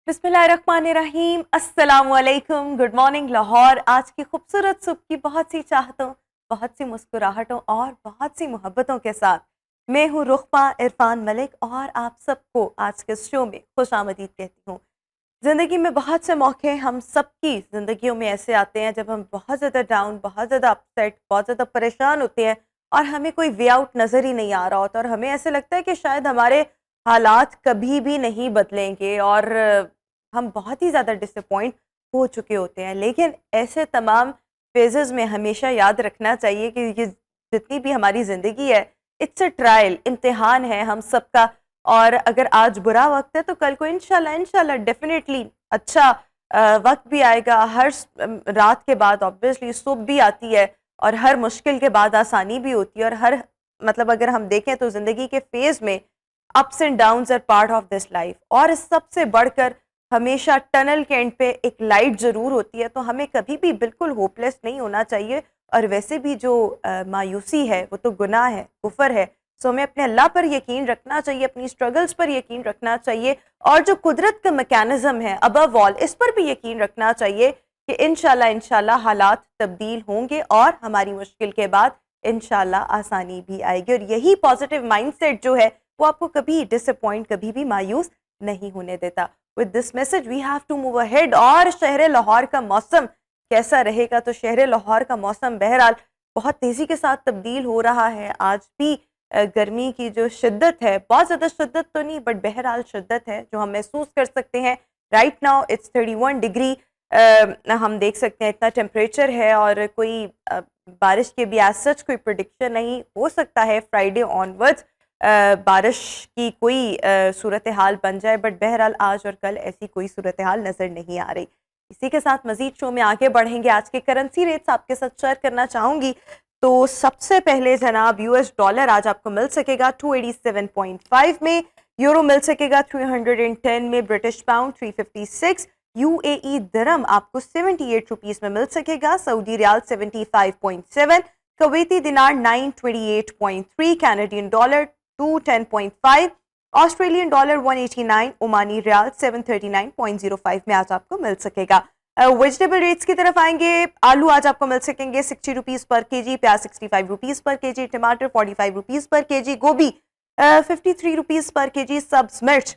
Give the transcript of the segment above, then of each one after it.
बिस्मिल्लाहिर्रहमानिर्रहीम, अस्सलामुअलैकुम, good morning Lahore. आज की खूबसूरत सुबह की बहुत सी चाहतों, बहुत सी मुस्कुराहटों और बहुत सी मोहब्बतों के साथ मैं हूँ रुखबा इरफान मलिक और आप सबको आज के शो में खुशामदीद कहती हूँ। ज़िंदगी में बहुत से मौके हम सबकी ज़िंदगियों में ऐसे आते हैं जब हम बहुत ज़्यादा डाउन, बहुत ज़्यादा अपसेट, बहुत ज़्यादा परेशान होते हैं और हमें कोई वे आउट नज़र ही नहीं आ रहा होता और हमें ऐसे लगता है कि शायद हमारे हालात कभी भी नहीं बदलेंगे और हम बहुत ही ज़्यादा डिसअपॉइंट हो चुके होते हैं। लेकिन ऐसे तमाम फेजेस में हमेशा याद रखना चाहिए कि ये जितनी भी हमारी ज़िंदगी है, इट्स अ ट्रायल, इम्तिहान है हम सबका। और अगर आज बुरा वक्त है तो कल को इंशाल्लाह इंशाल्लाह डेफिनेटली अच्छा वक्त भी आएगा। हर रात के बाद ऑब्वियसली सुबह भी आती है और हर मुश्किल के बाद आसानी भी होती है। और हर मतलब अगर हम देखें तो ज़िंदगी के फेज़ में ups and downs are part of this life. और सबसे बढ़कर हमेशा टनल के एंड पे एक लाइट ज़रूर होती है, तो हमें कभी भी बिल्कुल होपलेस नहीं होना चाहिए। और वैसे भी जो मायूसी है वो तो गुनाह है, कुफर है। सो हमें अपने अल्लाह पर यकीन रखना चाहिए, अपनी स्ट्रगल्स पर यकीन रखना चाहिए और जो कुदरत का मैकेनिज्म है अबव ऑल, इस पर भी यकीन रखना चाहिए कि इंशाल्लाह इंशाल्लाह हालात तब्दील होंगे और हमारी मुश्किल के बाद इंशाल्लाह आसानी भी आएगी। और यही पॉजिटिव माइंडसेट जो है वो आपको कभी डिसअपॉइंट, कभी भी मायूस नहीं होने देता। With this message we have to move ahead. और शहर लाहौर का मौसम कैसा रहेगा? तो शहर लाहौर का मौसम बहरहाल बहुत तेज़ी के साथ तब्दील हो रहा है। आज भी गर्मी की जो शिद्दत है, बहुत ज़्यादा शिद्दत तो नहीं बट बहरहाल शिद्दत है जो हम महसूस कर सकते हैं। राइट नाउ इट्स 31 डिग्री हम देख सकते हैं, इतना टेम्परेचर है। और कोई बारिश के भी एज सच कोई प्रिडिक्शन नहीं। हो सकता है फ्राइडे ऑनवर्ड्स बारिश की कोई सूरत हाल बन जाए, बट बहरहाल आज और कल ऐसी कोई सूरत हाल नज़र नहीं आ रही। इसी के साथ मजीद शो में आगे बढ़ेंगे। आज के करेंसी रेट्स आपके साथ शेयर करना चाहूँगी। तो सबसे पहले जनाब यूएस डॉलर आज आपको मिल सकेगा 287.5 में, यूरो मिल सकेगा 310 में, ब्रिटिश पाउंड 356, यूएई दिरहम आपको 78 रुपीस में मिल सकेगा, सऊदी रियाल 75.7, कुवैती दिनार 928.3, Canadian dollar 210.5, Australian dollar 189, Omani riyal 739.05 में आज आपको मिल सकेगा। वेजिटेबल रेट्स की तरफ आएंगे। आलू आज आपको मिल सकेंगे 60 रुपीज़ पर केजी, प्याज 65 रुपीज़ पर केजी, टमाटर 45 रुपीज़ पर केजी, गोभी 53 रुपीज़ पर केजी, सब्ज मिर्च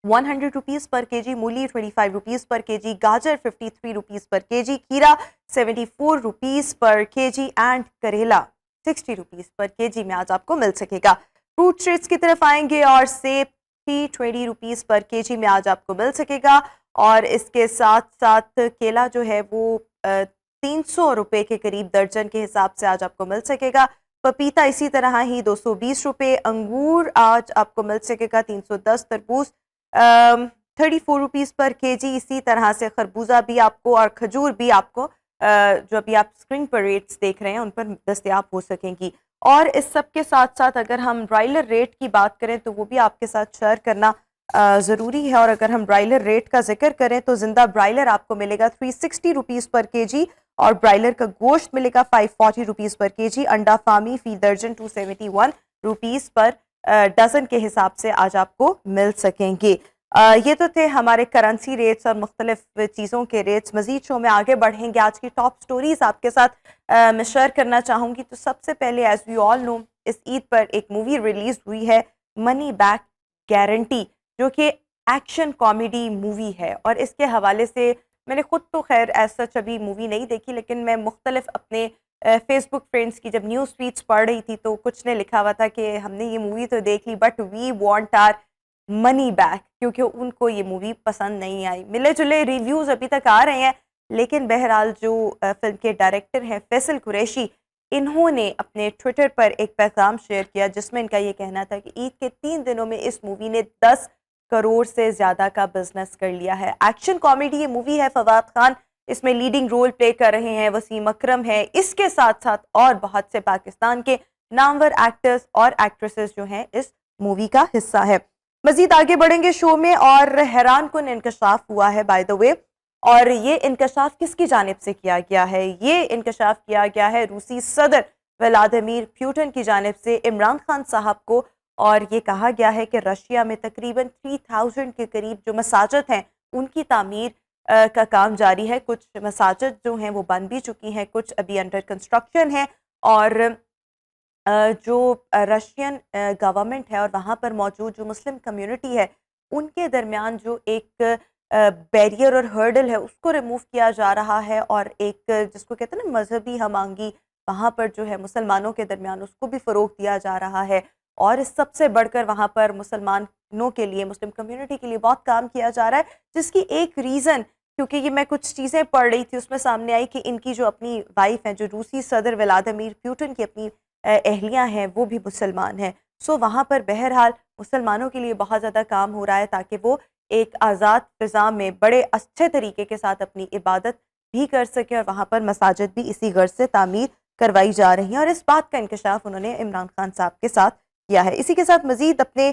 100 रुपीज़ पर केजी, मूली 25 रुपीज़ पर केजी, गाजर 53 रुपीज़ पर केजी, खीरा 74 रुपीज़ पर केजी एंड करेला 60 रुपीज़ पर केजी में आज आपको मिल सकेगा। फ्रूट रेट्स की तरफ आएंगे और सेब 20 रुपीज़ पर केजी में आज आपको मिल सकेगा। और इसके साथ साथ केला जो है वो 300 रुपये के करीब दर्जन के हिसाब से आज आपको मिल सकेगा। पपीता इसी तरह ही 220 रुपये, अंगूर आज आपको मिल सकेगा 310, तरबूज 34 रुपीज़ पर केजी। इसी तरह से खरबूजा भी आपको और खजूर भी आपको जो अभी आप स्क्रीन पर रेट्स देख रहे हैं उन पर दस्तयाब हो सकेंगी। और इस सब के साथ साथ अगर हम ब्रायलर रेट की बात करें तो वो भी आपके साथ शेयर करना ज़रूरी है। और अगर हम ब्रायलर रेट का जिक्र करें तो जिंदा ब्रायलर आपको मिलेगा 360 रुपीज़ पर केजी और ब्रायलर का गोश्त मिलेगा 540 रुपीज़ पर केजी। अंडा फार्मी फी दर्जन 271 रुपीज़ पर डजन के हिसाब से आज आपको मिल सकेंगे। ये तो थे हमारे करेंसी रेट्स और मुख्तलिफ चीज़ों के रेट्स। मजीद शो में आगे बढ़ेंगे। आज की टॉप स्टोरीज आपके साथ मैं शेयर करना चाहूँगी। तो सबसे पहले एज वी ऑल नो इस ईद पर एक मूवी रिलीज हुई है, मनी बैक गारंटी, जो कि एक्शन कॉमेडी मूवी है। और इसके हवाले से मैंने खुद तो खैर एज सच अभी मूवी नहीं देखी, लेकिन मैं मुख्तलिफ अपने फेसबुक फ्रेंड्स की जब न्यूज़ फीड्स पढ़ रही थी तो कुछ ने लिखा हुआ था कि हमने ये मूवी तो देख ली but we want our money back, क्योंकि उनको ये मूवी पसंद नहीं आई। मिले जुले रिव्यूज़ अभी तक आ रहे हैं, लेकिन बहरहाल जो फिल्म के डायरेक्टर हैं फैसल कुरैशी, इन्होंने अपने ट्विटर पर एक पैगाम शेयर किया जिसमें इनका ये कहना था कि ईद के 3 दिनों में इस मूवी ने 10 करोड़ से ज़्यादा का बिजनेस कर लिया है। एक्शन कॉमेडी ये मूवी है, फवाद खान इसमें लीडिंग रोल प्ले कर रहे हैं, वसीम अकरम है, इसके साथ साथ और बहुत से पाकिस्तान के नामवर एक्टर्स और एक्ट्रेसेस जो हैं इस मूवी का हिस्सा है। मजीद आगे बढ़ेंगे शो में। और हैरान कुन इंकशाफ हुआ है बाय द वे, और ये इंकशाफ किसकी जानिब से किया गया है? ये इंकशाफ किया गया है रूसी सदर व्लादिमीर पुतिन की जानिब से इमरान खान साहब को। और ये कहा गया है कि रशिया में तकरीबन 3000 के करीब जो मसाजिद हैं उनकी तामीर का काम जारी है। कुछ मसाजिद जो हैं वो बन भी चुकी हैं, कुछ अभी अंडर कंस्ट्रक्शन है। और जो रशियन गवर्नमेंट है और वहाँ पर मौजूद जो मुस्लिम कम्युनिटी है, उनके दरमियान जो एक बैरियर और हर्डल है उसको रिमूव किया जा रहा है, और एक जिसको कहते हैं ना मजहबी हमांगी, वहाँ पर जो है मुसलमानों के दरमियान उसको भी फ़रोग दिया जा रहा है। और इस सबसे बढ़कर वहाँ पर मुसलमानों के लिए, मुस्लिम कम्युनिटी के लिए बहुत काम किया जा रहा है, जिसकी एक रीज़न, क्योंकि ये मैं कुछ चीज़ें पढ़ रही थी उसमें सामने आई कि इनकी जो अपनी वाइफ हैं, जो रूसी सदर व्लादिमीर पुतिन की अपनी अहलियाँ हैं, वो भी मुसलमान हैं। सो वहाँ पर बहरहाल मुसलमानों के लिए बहुत ज़्यादा काम हो रहा है ताकि वो एक आज़ाद फ़िज़ा में बड़े अच्छे तरीके के साथ अपनी इबादत भी कर सकें, और वहाँ पर मसाजिद भी इसी गर्ज से तामीर करवाई जा रही हैं। और इस बात का इंकशाफ उन्होंने इमरान खान साहब के साथ किया है। इसी के साथ मज़ीद अपने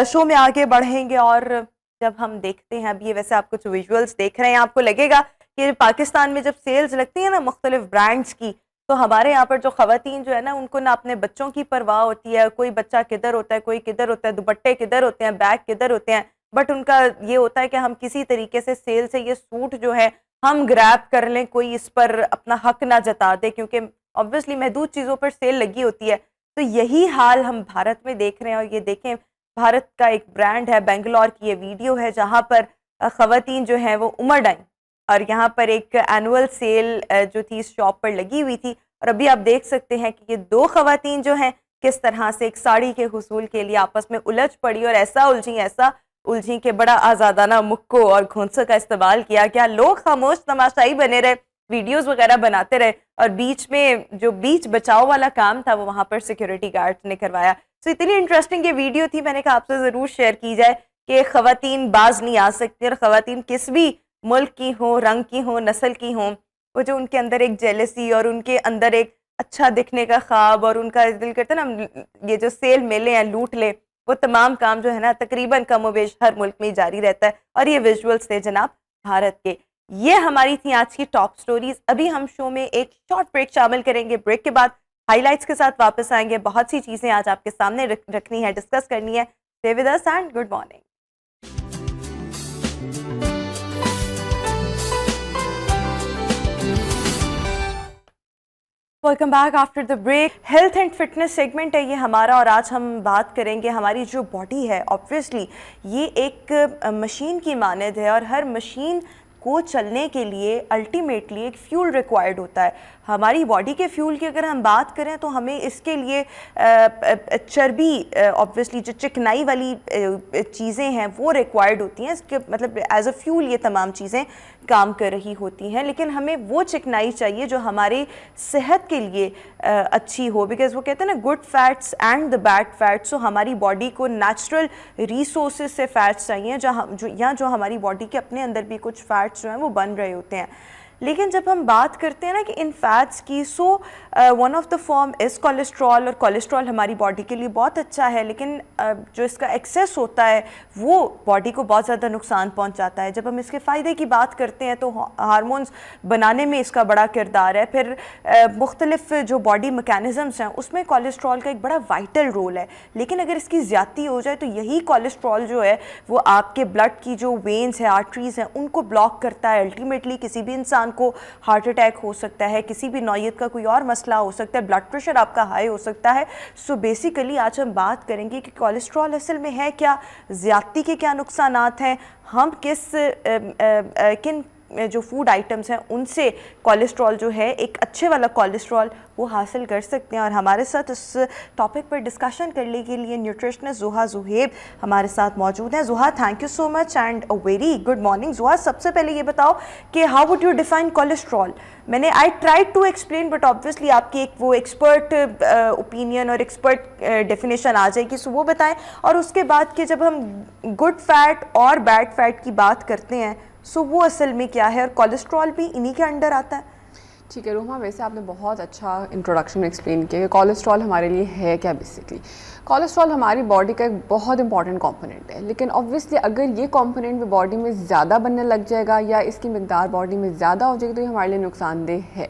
शो में आगे बढ़ेंगे, और जब हम देखते हैं, अब ये वैसे आप कुछ विजुअल्स देख रहे हैं, आपको लगेगा कि पाकिस्तान में जब सेल्स लगती है ना मुख्तलिफ ब्रांड्स की, तो हमारे यहाँ पर जो ख़वातीन जो है ना, उनको ना अपने बच्चों की परवाह होती है, कोई बच्चा किधर होता है, कोई किधर होता है, दुपट्टे किधर होते हैं, बैग किधर होते हैं, बट उनका ये होता है कि हम किसी तरीके से सेल से ये सूट जो है हम ग्रैब कर लें, कोई इस पर अपना हक ना जता दे, क्योंकि ऑब्वियसली महदूद चीज़ों पर सेल लगी होती है। तो यही हाल हम भारत में देख रहे हैं। और ये देखें, भारत का एक ब्रांड है, बेंगलोर की ये वीडियो है जहाँ पर ख़वातीन जो हैं वो उमड़ आईं, और यहाँ पर एक एनुअल सेल जो थी इस शॉप पर लगी हुई थी। और अभी आप देख सकते हैं कि ये दो ख़वातीन जो हैं किस तरह से एक साड़ी के हुसूल के लिए आपस में उलझ पड़ी, और ऐसा उलझी कि बड़ा आज़ादाना मुक्को और घोंसों का इस्तेमाल किया गया। लोग खामोश तमाशाई बने रहे, वीडियोस वगैरह बनाते रहे, और बीच में जो बीच बचाव वाला काम था वो वहाँ पर सिक्योरिटी गार्ड्स ने करवाया। तो इतनी इंटरेस्टिंग ये वीडियो थी, मैंने कहा आपसे ज़रूर शेयर की जाए कि ख़वातीन बाज नहीं आ सकती, और ख़वातीन किस भी मुल्क की हो, रंग की हो, नस्ल की हो, वो जो उनके अंदर एक जेलसी और उनके अंदर एक अच्छा दिखने का ख्वाब और उनका दिल करता है ना, ये जो सेल मेले हैं लूट ले, वो तमाम काम जो है ना तकरीबन कमोबेश हर मुल्क में जारी रहता है। और ये विजुअल्स थे जनाब भारत के। ये हमारी थी आज की टॉप स्टोरीज। अभी हम शो में एक शॉर्ट ब्रेक शामिल करेंगे, ब्रेक के बाद हाइलाइट्स के साथ वापस आएंगे। बहुत सी चीज़ें आज आपके सामने रखनी है, डिस्कस करनी है। Stay with us and good morning. Welcome back after the break. Health and fitness segment है ये हमारा, और आज हम बात करेंगे हमारी जो बॉडी है, ऑब्वियसली ये एक मशीन की मानद है, और हर मशीन को चलने के लिए अल्टीमेटली एक फ्यूल रिक्वायर्ड होता है। हमारी बॉडी के फ्यूल की अगर हम बात करें तो हमें इसके लिए चर्बी, ऑब्वियसली जो चिकनाई वाली चीज़ें हैं वो रिक्वायर्ड होती हैं। इसके मतलब एज अ फ्यूल ये तमाम चीज़ें काम कर रही होती हैं, लेकिन हमें वो चिकनाई चाहिए जो हमारी सेहत के लिए अच्छी हो, बिकॉज वो कहते हैं ना good fats and the bad fats. So हमारी बॉडी को नेचुरल रिसोर्सेज से फैट्स चाहिए, जो हमारी बॉडी के अपने अंदर भी कुछ फैट्स जो हैं वो बन रहे होते हैं। लेकिन जब हम बात करते हैं ना कि इन फैट्स की, so one of the form is cholesterol, और कोलेस्ट्रॉल हमारी बॉडी के लिए बहुत अच्छा है, लेकिन जो इसका एक्सेस होता है वो बॉडी को बहुत ज़्यादा नुकसान पहुंचाता है। जब हम इसके फ़ायदे की बात करते हैं तो हार्मोन्स बनाने में इसका बड़ा किरदार है। फिर मुख्तलिफ जो बॉडी मैकेनिज़म्स हैं उसमें कोलेस्ट्रॉल का एक बड़ा वाइटल रोल है, लेकिन अगर इसकी ज़्यादती हो जाए तो यही कोलेस्ट्रॉल जो है वो आपके ब्लड की जो वेन्स हैं, आर्टरीज़ हैं, उनको ब्लॉक करता है। अल्टीमेटली किसी भी इंसान को हार्ट अटैक हो सकता है, किसी भी नौयत का कोई और मसला हो सकता है, ब्लड प्रेशर आपका हाई हो सकता है। सो बेसिकली आज हम बात करेंगे कि कोलेस्ट्रॉल असल में है क्या, ज़्यादती के क्या नुकसानात हैं, हम किन जो फूड आइटम्स हैं उनसे कोलेस्ट्रॉल जो है एक अच्छे वाला कोलेस्ट्रॉल वो हासिल कर सकते हैं। और हमारे साथ इस टॉपिक पर डिस्कशन करने के लिए न्यूट्रिशनिस्ट जुहा जुहेब हमारे साथ मौजूद हैं। Zoha, thank you so much and a very good morning. Zoha, सबसे पहले ये बताओ कि how would you define cholesterol? I tried to explain, but obviously आपकी एक वो एक्सपर्ट ओपिनियन और एक्सपर्ट डेफिनेशन आ जाएगी, सो वो बताएं। और उसके बाद कि जब हम गुड फैट और बैड फैट की बात करते हैं सो वो असल में क्या है, और कोलेस्ट्रॉल भी इन्हीं के अंडर आता है? ठीक है रोमा, वैसे आपने बहुत अच्छा इंट्रोडक्शन में एक्सप्लेन किया कि कोलेस्ट्रॉल हमारे लिए है क्या। बेसिकली कोलेस्ट्रॉल हमारी बॉडी का एक बहुत इंपॉर्टेंट कंपोनेंट है, लेकिन ऑब्वियसली अगर ये कंपोनेंट भी बॉडी में ज़्यादा बनने लग जाएगा या इसकी मकदार बॉडी में ज़्यादा हो जाएगी तो ये हमारे लिए नुकसानदेह है।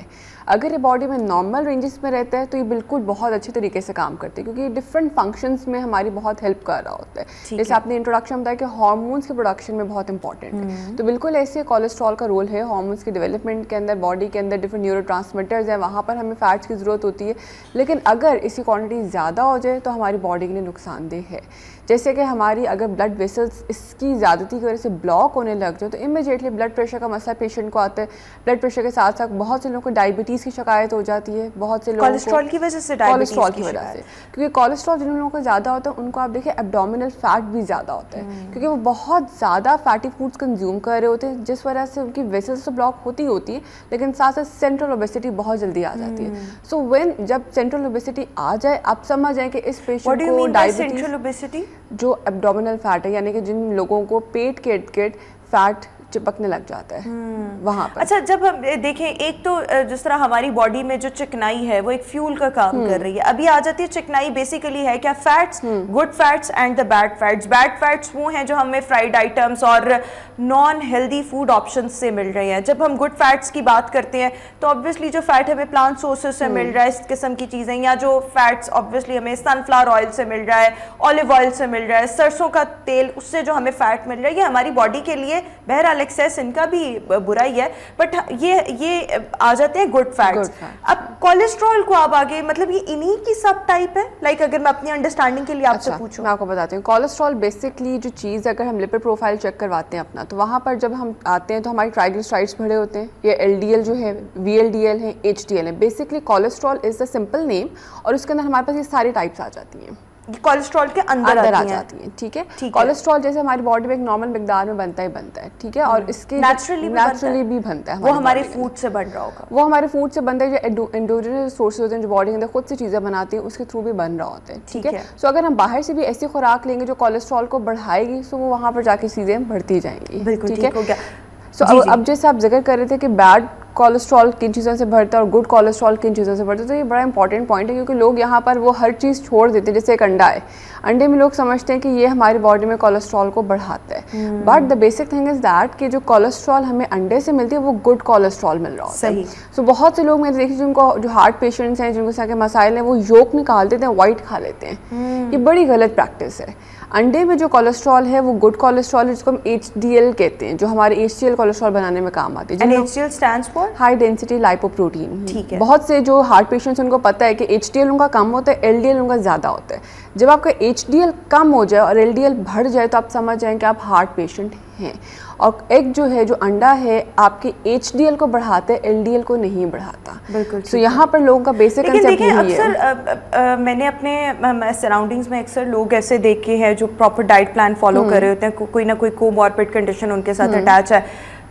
अगर ये बॉडी में नॉर्मल रेंजेस में रहता है तो ये बिल्कुल बहुत अच्छे तरीके से काम करते हैं, क्योंकि डिफरेंट फंक्शंस में हमारी बहुत हेल्प कर रहा होता है। जैसे आपने इंट्रोडक्शन बताया कि हार्मोन्स के प्रोडक्शन में बहुत इंपॉर्टेंट है, तो बिल्कुल ऐसे कोलेस्ट्रॉल का रोल है हार्मोन्स की डेवलपमेंट के अंदर। बॉडी के अंदर डिफरेंट न्यूरोट्रांसमीटर्स हैं, वहाँ पर हमें फैट्स की ज़रूरत होती है, लेकिन अगर इसकी क्वांटिटी ज़्यादा हो जाए तो हमारी बॉडी के लिए नुकसानदेह है। जैसे कि हमारी अगर ब्लड वेसल्स इसकी ज़्यादती की वजह से ब्लॉक होने लग जाए तो इमीडिएटली ब्लड प्रेशर का मसला पेशेंट को आता है। ब्लड प्रेशर के साथ साथ बहुत से लोगों को डायबिटीज़ की शिकायत हो जाती है, बहुत से लोगों को कोलेस्ट्रॉल की वजह से, कोलेस्ट्रॉल की वजह से, क्योंकि कोलेस्ट्रॉल जिन लोगों को ज़्यादा होता है उनको आप देखिए एब्डोमिनल फैट भी ज़्यादा होता है, क्योंकि वो बहुत ज़्यादा फैटी फूड्स कंज्यूम कर रहे होते हैं, जिस वजह से उनकी वेसल्स तो ब्लॉक होती है, लेकिन साथ साथ सेंट्रल ओबेसिटी बहुत जल्दी आ जाती है। सो व्हेन जब सेंट्रल ओबेसिटी आ जाए, आप समझ जाए कि इस पेशेंट को डायबिटीज, जो एब्डोमिनल फैट है, यानी कि जिन लोगों को पेट के इर्द गिर्द फैट चिपकने लग जाता है वहाँ पर। अच्छा, जब हम देखें, एक तो जिस तरह हमारी बॉडी में जो चिकनाई है वो एक फ्यूल का काम कर रही है। अभी आ जाती है चिकनाई बेसिकली है क्या? Fats, good fats and the bad fats. Bad fats वो हैं जो हमें फ्राइड आइटम्स और नॉन हेल्दी फूड ऑप्शंस से मिल रहे हैं। जब हम गुड फैट्स की बात करते हैं तो ऑब्वियसली जो फैट हमें प्लांट सोर्सेज से मिल रहा है, इस किस्म की चीज़ें, या जो फैट्स ऑब्वियसली हमें सनफ्लावर ऑयल से मिल रहा है, ऑलिव ऑयल से मिल रहा है, सरसों का तेल, उससे जो हमें फैट मिल रहा है, ये हमारी बॉडी के लिए बहरहाल एक्सेस इनका भी बुरा ही है, बट ये आ जाते हैं गुड फैट्स। अब कोलेस्ट्रॉल को आप आगे, मतलब ये इन्हीं की सब टाइप है, लाइक अगर मैं अपनी अंडरस्टैंडिंग के लिए आपसे पूछूं। मैं आपको बताती हूँ, कोलेस्ट्रॉल बेसिकली जो चीज़, अगर हम लिपिड प्रोफाइल चेक करवाते हैं अपना, तो वहाँ पर जब हम आते हैं तो हमारी ट्राइग्लिसराइड्स बढ़े होते हैं, ये एलडीएल जो है, वीएलडीएल है, एचडीएल है। Basically cholesterol is the simple name, और उसके अंदर हमारे पास ये सारी टाइप्स आ जाती हैं, कोलेस्ट्रॉल के अंदर आ जाती हैं। ठीक है, कोलेस्ट्रॉल जैसे हमारी बॉडी में एक नॉर्मल मिकदार में बनता है, ठीक है, और इसके नेचुरली भी बनता है, वो हमारे फूड से बन रहा होगा, वो हमारे फूड से बनता है, जो एंडोजेनस सोर्सेज होते हैं जो बॉडी के अंदर खुद से चीज़ें बनाती हैं, उसके थ्रू भी बन रहा होता है। ठीक है, सो अगर हम बाहर से भी ऐसी खुराक लेंगे जो कोलेस्ट्रॉल को बढ़ाएगी, सो वो वहाँ पर जाके चीज़ें बढ़ती जाएंगी। बिल्कुल ठीक हो गया। सो अब जैसे आप जिक्र कर रहे थे कि बैड कोलेस्ट्रॉल किन चीज़ों से बढ़ता है और गुड कोलेस्ट्रॉल किन चीज़ों से बढ़ता है, तो ये बड़ा इंपॉर्टेंट पॉइंट है, क्योंकि लोग यहाँ पर वो हर चीज़ छोड़ देते हैं। जैसे एक अंडा है, अंडे में लोग समझते हैं कि ये हमारी बॉडी में कोलेस्ट्रॉल को बढ़ाता है, but the basic thing is that कि जो कोलेस्ट्रॉल हमें अंडे से मिलती है वो गुड कोलेस्ट्रॉल मिल रहा होता है। सो बहुत से लोग मैंने देखे जिनको, जो हार्ट पेशेंट्स हैं, जिनको इस मसाइल हैं, वो योक निकाल देते हैं, वाइट खा लेते हैं। ये बड़ी गलत प्रैक्टिस है। अंडे में जो कोलेस्ट्रॉल है वो गुड कोलेस्ट्रॉल है, जिसको हम HDL कहते हैं, जो हमारे HDL कोलेस्ट्रॉल बनाने में काम आती है। HDL stands for high density lipoprotein. ठीक है, बहुत से जो हार्ट पेशेंट्स उनको पता है कि HDL उनका कम होता है, LDL उनका ज़्यादा होता है। जब आपका HDL कम हो जाए और LDL बढ़ जाए तो आप समझ जाएं कि आप हार्ट पेशेंट हैं। और एक जो है, जो अंडा है, आपके HDL को बढ़ाता है, LDL को नहीं बढ़ाता। बिल्कुल। तो यहाँ पर लोगों का बेसिक कंसेप्ट यही है। अक्सर मैंने अपने सराउंडिंग्स में अक्सर लोग ऐसे देखे हैं जो प्रॉपर डाइट प्लान फॉलो कर रहे होते हैं, कोई ना कोई कोमॉर्बिड कंडीशन उनके साथ अटैच है,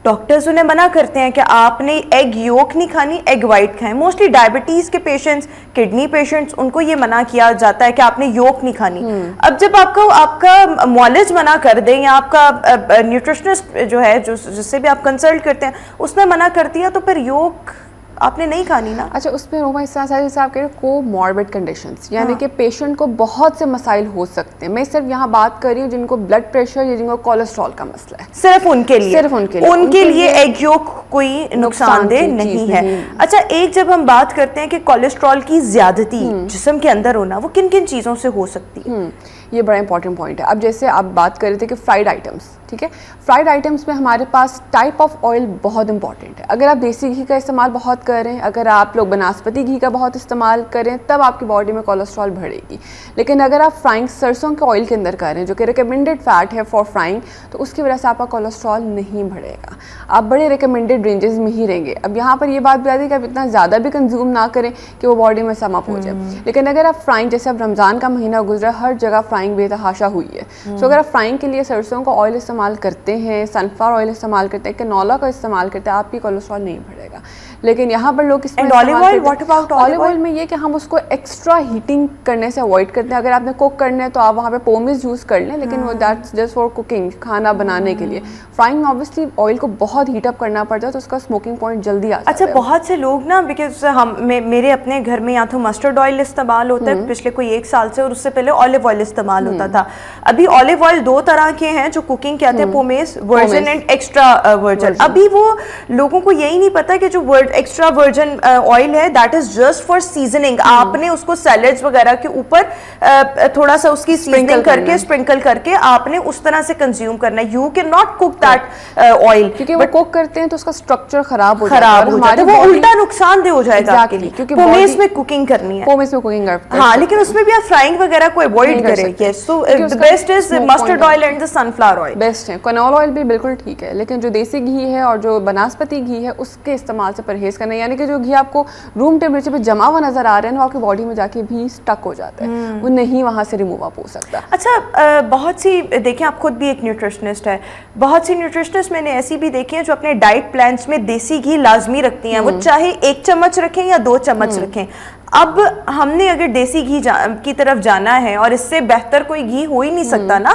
डॉक्टर्स उन्हें मना करते हैं कि आपने एग योक नहीं खानी, एग वाइट खाएं। मोस्टली डायबिटीज़ के पेशेंट्स, किडनी पेशेंट्स, उनको ये मना किया जाता है कि आपने योक नहीं खानी। अब जब आपका मॉलिज मना कर दे, या आपका न्यूट्रिशनिस्ट जो है, जिससे भी आप कंसल्ट करते हैं, उसने मना कर दिया, तो फिर योक आपने नहीं खानी ना। अच्छा, उस पर रोमा, इस तरह से जैसे आप कह रहे हो कोमॉर्बिड कंडीशंस, यानी कि पेशेंट को बहुत से मसाइल हो सकते हैं। मैं सिर्फ यहाँ बात कर रही हूँ जिनको ब्लड प्रेशर या जिनको कोलेस्ट्रॉल का मसला है, सिर्फ उनके लिए एग योक कोई नुकसानदेह नहीं है। अच्छा, एक जब हम बात करते हैं कि कोलेस्ट्रॉल की ज्यादती जिस्म के अंदर होना, वो किन किन चीज़ों से हो सकती है? ये बड़ा इंपॉर्टेंट पॉइंट है। अब जैसे आप बात कर रहे थे कि फ्राइड आइटम्स, ठीक है, फ्राइड आइटम्स में हमारे पास टाइप ऑफ ऑयल बहुत इंपॉर्टेंट है। अगर आप देसी घी का इस्तेमाल बहुत करें, अगर आप लोग बनास्पति घी का बहुत इस्तेमाल करें, तब आपकी बॉडी में कोलेस्ट्रॉल बढ़ेगी। लेकिन अगर आप फ्राइंग सरसों के ऑयल के अंदर करें, जो कि रिकमेंडेड फैट है फॉर फ्राइंग, तो उसकी वजह से आपका कोलेस्ट्रॉल नहीं बढ़ेगा, आप बड़े रिकमेंडेड रेंजेस में ही रहेंगे। अब यहाँ पर ये बात भी आती है कि आप इतना ज़्यादा भी कंज्यूम ना करें कि वो बॉडी में सम अप हो जाए। लेकिन अगर आप फ्राइंग, जैसे अब रमज़ान का महीना गुजरा, हर जगह फ्राइंग बेतहाशा हुई है, सो अगर आप फ्राइंग के लिए सरसों का ऑयल इस्तेमाल करते हैं, सनफ्लावर ऑयल इस्तेमाल करते हैं, कैनोला का इस्तेमाल करते हैं, आपकी कोलेस्ट्रॉल नहीं बढ़ेगा। लेकिन यहाँ पर लोग इसमें olive oil, what about olive oil में ये कि हम उसको एक्स्ट्रा हीटिंग करने से अवॉइड करते हैं। अगर आपने कुक करना है तो आप वहाँ पे पोमेस यूज़ कर लें, लेकिन वो दैट्स जस्ट फॉर कुकिंग, खाना बनाने के लिए। फ्राइंग में ऑब्वियसली ऑयल को बहुत हीट अप करना पड़ता है, तो उसका स्मोकिंग पॉइंट जल्दी आ जाता है। अच्छा, बहुत से लोग ना, बिकॉज मेरे अपने घर में यहाँ तो मस्टर्ड ऑयल इस्तेमाल होता है पिछले कोई 1 साल से, और उससे पहले ऑलिव ऑयल इस्तेमाल होता था। अभी ऑलिव ऑयल 2 तरह के हैं जो कुकिंग के आते हैं, pomace version and extra version. अभी वो लोगों को यही नहीं पता कि जो एक्स्ट्रा वर्जिन ऑयल है, that is just for seasoning. आपने उसको सैलेड्स वगैरह के ऊपर थोड़ा सा उसकी सीजनिंग करके, स्प्रिंकल करके आपने उस तरह से कंज्यूम करना है। You can not cook that oil, क्योंकि वो कुक करते हैं तो उसका स्ट्रक्चर खराब हो जाता है, वो उल्टा नुकसानदेह हो जाएगा आपके लिए, क्योंकि पोमेस में कुकिंग करनी है। पोमेस में कुकिंग करते हैं, हाँ, लेकिन उसमें भी आप फ्राइंग वगैरह को अवॉइड करें। Yes, so the best is mustard oil and the sunflower oil best है। कनोल ऑयल भी बिल्कुल ठीक है, लेकिन जो देसी घी है और जो बनास्पति घी है उसके इस्तेमाल से परहेज करना है। यानी कि जो घी आपको रूम टेम्परेचर पे जमा हुआ नजर आ रहा है ना, वो आपकी बॉडी में जाके भी स्टक हो जाता है, वो नहीं वहां से रिमूव अप हो सकता। अच्छा, बहुत सी देखिए, आप खुद भी एक न्यूट्रिशनिस्ट है, बहुत सी न्यूट्रिशनिस्ट मैंने ऐसी भी देखी है जो अपने डाइट प्लान्स में देसी घी लाजमी रखती हैं, वो चाहे 1 चम्मच रखें या 2 चम्मच रखें। अब हमने अगर देसी घी की तरफ जाना है, और इससे बेहतर कोई घी हो ही नहीं सकता ना,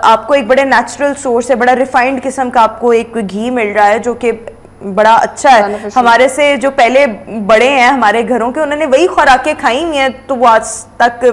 आपको एक बड़े नेचुरल सोर्स है, बड़ा रिफाइंड किस्म का आपको एक घी मिल रहा है जो कि बड़ा अच्छा है। हमारे से जो पहले बड़े हैं हमारे घरों के, उन्होंने वही खुराकें खाई हुई हैं, तो वो आज तक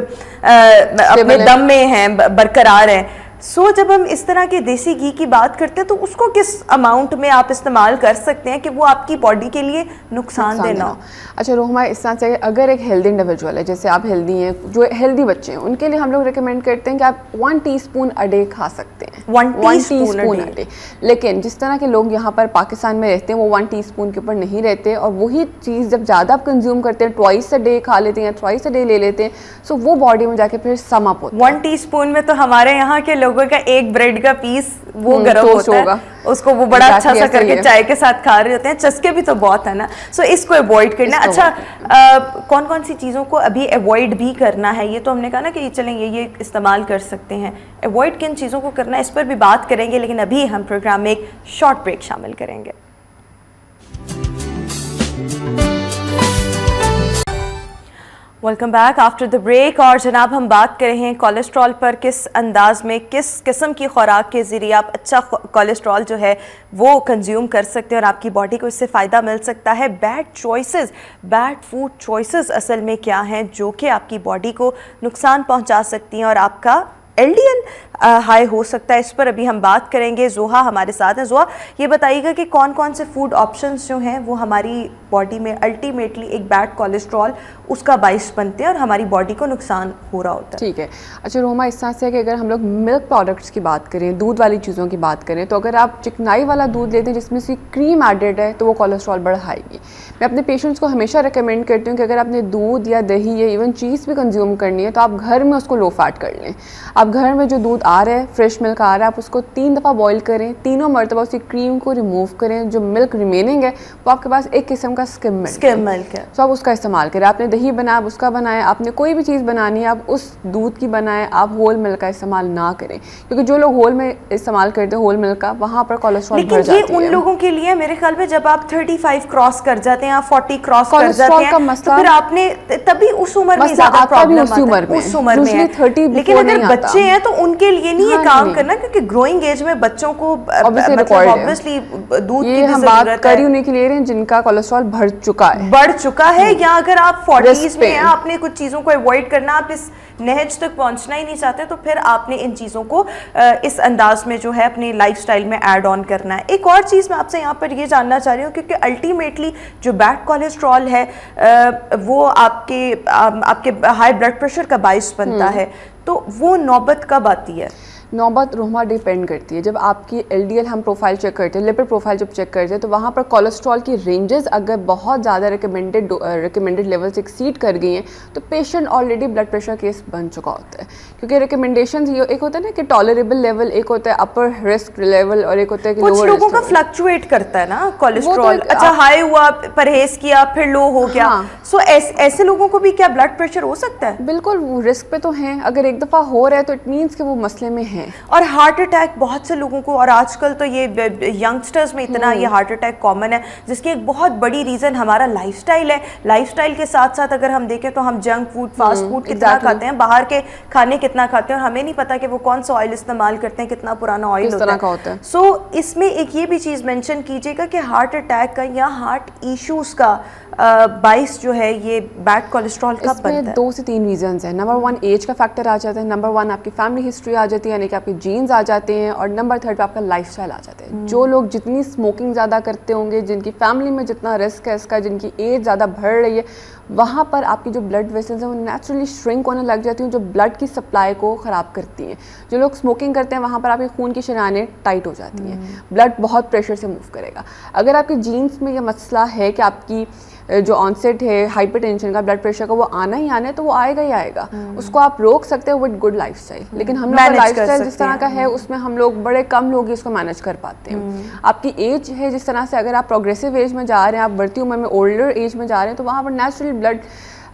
अपने दम में हैं, बरकरार हैं। सो जब हम इस तरह के देसी घी की बात करते हैं तो उसको किस अमाउंट में आप इस्तेमाल कर सकते हैं कि वो आपकी बॉडी के लिए नुकसानदेह ना हो? अच्छा रोहमा, इस तरह से अगर एक हेल्दी इंडिविजुअल है, जैसे आप हेल्दी हैं, जो हेल्दी बच्चे हैं, उनके लिए हम लोग रिकमेंड करते हैं कि आप 1 टीस्पून अ डे खा सकते हैं, 1 टीस्पून अ डे। लेकिन जिस तरह के लोग यहाँ पर पाकिस्तान में रहते हैं वो 1 टीस्पून के ऊपर नहीं रहते, और वही चीज़ जब ज़्यादा आप कंज्यूम करते हैं, ट्वाइस अ डे खा लेते हैं, ट्वाइस अ डे ले लेते हैं, सो वो बॉडी में जाके फिर सम अप होता है। 1 टीस्पून में तो हमारे यहाँ के लोगों का एक ब्रेड का पीस वो गर्म होता है, उसको वो बड़ा अच्छा सा करके चाय के साथ खा रहे होते हैं। चस्के भी तो बहुत है ना, सो इसको अवॉइड करना। अच्छा, कौन कौन सी चीज़ों को अभी अवॉइड भी करना है? ये तो हमने कहा ना कि चलें ये इस्तेमाल कर सकते हैं, अवॉइड किन चीज़ों को करना है इस पर भी बात करेंगे, लेकिन अभी हम प्रोग्राम में एक शॉर्ट ब्रेक शामिल करेंगे। Welcome back after the break. और जनाब, हम बात कर रहे हैं कोलेस्ट्रॉल पर, किस अंदाज में, किस किस्म की खुराक के ज़रिए आप अच्छा कोलेस्ट्रॉल जो है वो कंज्यूम कर सकते हैं और आपकी बॉडी को इससे फ़ायदा मिल सकता है। Bad choices, bad food choices असल में क्या हैं जो कि आपकी बॉडी को नुकसान पहुंचा सकती हैं और आपका LDL हाई हो सकता है। इस पर अभी हम बात करेंगे। जोहा हमारे साथ हैं। जोहा, ये बताइएगा कि कौन कौन से फूड ऑप्शंस जो हैं वो हमारी बॉडी में अल्टीमेटली एक बैड कोलेस्ट्रॉल उसका बाइस बनते हैं और हमारी बॉडी को नुकसान हो रहा होता है। ठीक है। अच्छा रोमा, इस तरह से है कि अगर हम लोग मिल्क प्रोडक्ट्स की बात करें, दूध वाली चीज़ों की बात करें, तो अगर आप चिकनाई वाला दूध लेते हैं जिसमें से क्रीम एडेड है तो वो कोलेस्ट्रॉल बढ़ाएगी। मैं अपने पेशेंट्स को हमेशा रिकमेंड करती हूँ कि अगर आपने दूध या दही या इवन चीज़ भी कंज्यूम करनी है तो आप घर में उसको लो फैट कर लें। आप घर में जो दूध आ रहा है, फ्रेश मिल्क आ रहा है, आप उसको 3 दफ़ा बॉईल करें, तीनों मरतबा उसकी क्रीम को रिमूव करें, जो मिल्क रिमेनिंग है वो आपके पास एक किस्म का स्किम मिल्क है, तो आप उसका इस्तेमाल करें। आपने दही बनाया, आप उसका बनाएं, आपने कोई भी चीज़ बनानी है आप उस दूध की बनाएं, आप होल मिल्क का इस्तेमाल ना करें, क्योंकि जो लोग होल में इस्तेमाल करते हैं होल मिल्क का, वहाँ पर कोलेस्ट्रॉल बढ़ जाती है। लेकिन ये उन लोगों के लिए मेरे ख्याल में जब आप 35 क्रॉस कर जाते हैं, आप 40 क्रॉस कर जाते हैं, तो फिर आपने तभी उस उम्र में ज़्यादा प्रॉब्लम आता है, उस उम्र में है। लेकिन अगर बच्चे हैं तो उनके लिए नहीं ये काम करना, क्योंकि ग्रोइंग एज में बच्चों को ऑब्वियसली दूध की हम बात कर ही उन्हीं के लिए जिनका कोलेस्ट्रॉल बढ़ चुका है, या अगर आप 40s में हैं, आपने कुछ चीज़ों को अवॉइड करना, आप इस नहज तक पहुंचना ही नहीं चाहते, तो फिर आपने इन चीज़ों को इस अंदाज में जो है अपनी लाइफस्टाइल में ऐड ऑन करना है। एक और चीज़ मैं आपसे यहाँ पर ये जानना चाह रही हूँ, क्योंकि अल्टीमेटली जो बैड कोलेस्ट्रॉल है वो आपके हाई ब्लड प्रेशर का बाइस बनता है, तो वो नौबत कब आती है? नौबत रोमा डिपेंड करती है। जब आपकी LDL हम प्रोफाइल चेक करते हैं, लिपिड प्रोफाइल जब चेक करते हैं, तो वहाँ पर कोलेस्ट्रॉल की रेंजेस अगर बहुत ज़्यादा रिकमेंडेड लेवल से एक्सीड कर गई हैं तो patient already blood pressure case बन चुका होता है। क्योंकि रिकमेंडेशंस ये एक होता है ना कि टॉलरेबल लेवल, एक होता है अपर रिस्क लेवल और एक होता है कि कुछ लोगों का फ्लक्चुएट करता है ना कोलेस्ट्रॉल, अच्छा हाई हुआ, परहेज किया, फिर लो हो गया। सो ऐसे लोगों को भी क्या ब्लड प्रेशर हो सकता है? बिल्कुल, वो रिस्क पे तो हैं। अगर एक दफ़ा हो रहा है तो इट मीन्स कि वो मसले में है। और हार्ट अटैक बहुत से लोगों को, और आजकल तो ये यंगस्टर्स में इतना ये हार्ट अटैक कॉमन है, जिसकी एक बहुत बड़ी रीज़न हमारा लाइफस्टाइल है। लाइफस्टाइल के साथ साथ अगर हम देखें तो हम जंक फूड, फास्ट फूड कितना खाते हैं, बाहर के खाने कितना खाते हैं, और हमें नहीं पता कि वो कौन सा ऑयल इस्तेमाल करते हैं, कितना पुराना ऑयल होता है। सो इसमें एक ये भी चीज़ मेंशन कीजिएगा कि हार्ट अटैक का या हार्ट इश्यूज़ का बाइस जो है ये बैड कोलेस्ट्रॉल का बनता है। 2 से 3 रीजंस हैं। नंबर 1 एज का फैक्टर आ जाता है, नंबर 1 आपकी फैमिली हिस्ट्री आ जाती है, यानी यानी कि आपके जीन्स आ जाते हैं, और नंबर 3 पे आपका लाइफस्टाइल आ जाता है। जो लोग जितनी स्मोकिंग ज़्यादा करते होंगे, जिनकी फैमिली में जितना रिस्क है इसका, जिनकी एज ज़्यादा बढ़ रही है, वहाँ पर आपकी जो ब्लड वेसल्स हैं वो नेचुरली श्रिंक होने लग जाती हैं, जो ब्लड की सप्लाई को ख़राब करती हैं। जो लोग स्मोकिंग करते हैं वहाँ पर आपके खून की शरीयानें टाइट हो जाती हैं, ब्लड बहुत प्रेशर से मूव करेगा। अगर आपके जीन्स में ये मसला है कि आपकी जो ऑनसेट है हाइपरटेंशन का, ब्लड प्रेशर का, वो आना ही आना है, तो वो आएगा ही आएगा। उसको आप रोक सकते हो विद गुड लाइफस्टाइल। लेकिन हम लोग का लाइफस्टाइल जिस तरह का है उसमें हम लोग बड़े कम लोग ही उसको मैनेज कर पाते हैं। आपकी एज है जिस तरह से, अगर आप प्रोग्रेसिव एज में जा रहे हैं, आप बढ़ती उम्र में ओल्डर एज में जा रहे हैं, तो वहाँ पर नेचुरली ब्लड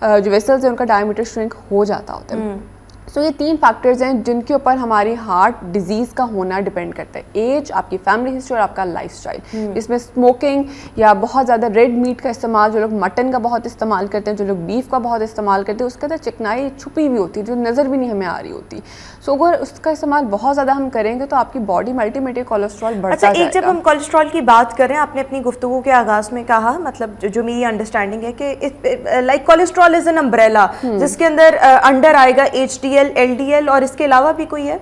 जो वेसल्स हैं उनका डायमीटर श्रिंक हो जाता होता है। सो ये 3 फैक्टर्स हैं जिनके ऊपर हमारी हार्ट डिजीज़ का होना डिपेंड करता है। एज, आपकी फैमिली हिस्ट्री और आपका लाइफस्टाइल। इसमें स्मोकिंग या बहुत ज़्यादा रेड मीट का इस्तेमाल, जो लोग मटन का बहुत इस्तेमाल करते हैं, जो लोग बीफ का बहुत इस्तेमाल करते हैं, उसके अंदर चिकनाई छुपी हुई होती है जो नज़र भी नहीं हमें आ रही होती। सो अगर उसका इस्तेमाल बहुत ज़्यादा हम करेंगे तो आपकी बॉडी में अल्टीमेटली कोलेस्ट्रॉल बढ़ता जाएगा। एक जब हम कोलेस्ट्रॉल की बात करें, आपने अपनी गुफ्तगू के आगाज़ में कहा, मतलब जो मेरी अंडरस्टैंडिंग है कि like cholesterol is an umbrella जिसके अंदर अंडर आएगा HDL, LDL और इसके अलावा भी कोई है?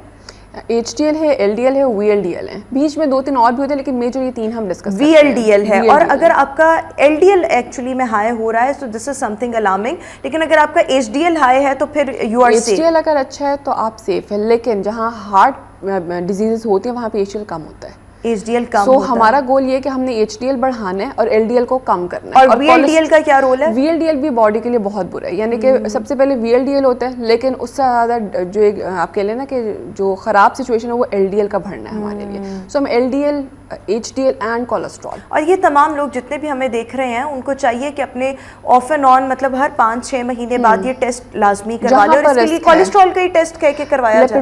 HDL है, LDL है, VLDL है, बीच में 2-3 और भी होते हैं, लेकिन मेजर ये 3 हम डिस्कस करते हैं। VLDL है। और अगर आपका LDL एक्चुअली में हाई हो रहा है तो दिस इज समथिंग अलार्मिंग, लेकिन अगर आपका HDL हाई है तो फिर यू आर सेफ। HDL अगर अच्छा है तो आप सेफ है, लेकिन जहाँ हार्ट डिजीजेस होती है वहाँ पे HDL कम होता है। HDL कम होता हमारा है। गोल ये है कि हमने HDL बढ़ाना है और LDL को कम करना है। और VLDL का क्या रोल है? VLDL भी बॉडी के लिए बहुत बुरा है, यानी कि सबसे पहले VLDL होता है, लेकिन उससे ज़्यादा जो एक आप कह लें ना कि जो ख़राब सिचुएशन है वो LDL का बढ़ना है हमारे लिए। सो हम LDL, HDL एंड कोलेस्ट्रॉल। और ये तमाम लोग जितने भी हमें देख रहे हैं उनको चाहिए कि अपने ऑफ एंड ऑन, मतलब हर 5-6 महीने बाद ये टेस्ट लाजमी करवा लें, और इसके लिए कोलेस्ट्रॉल का ही टेस्ट कह के करवाया जाए,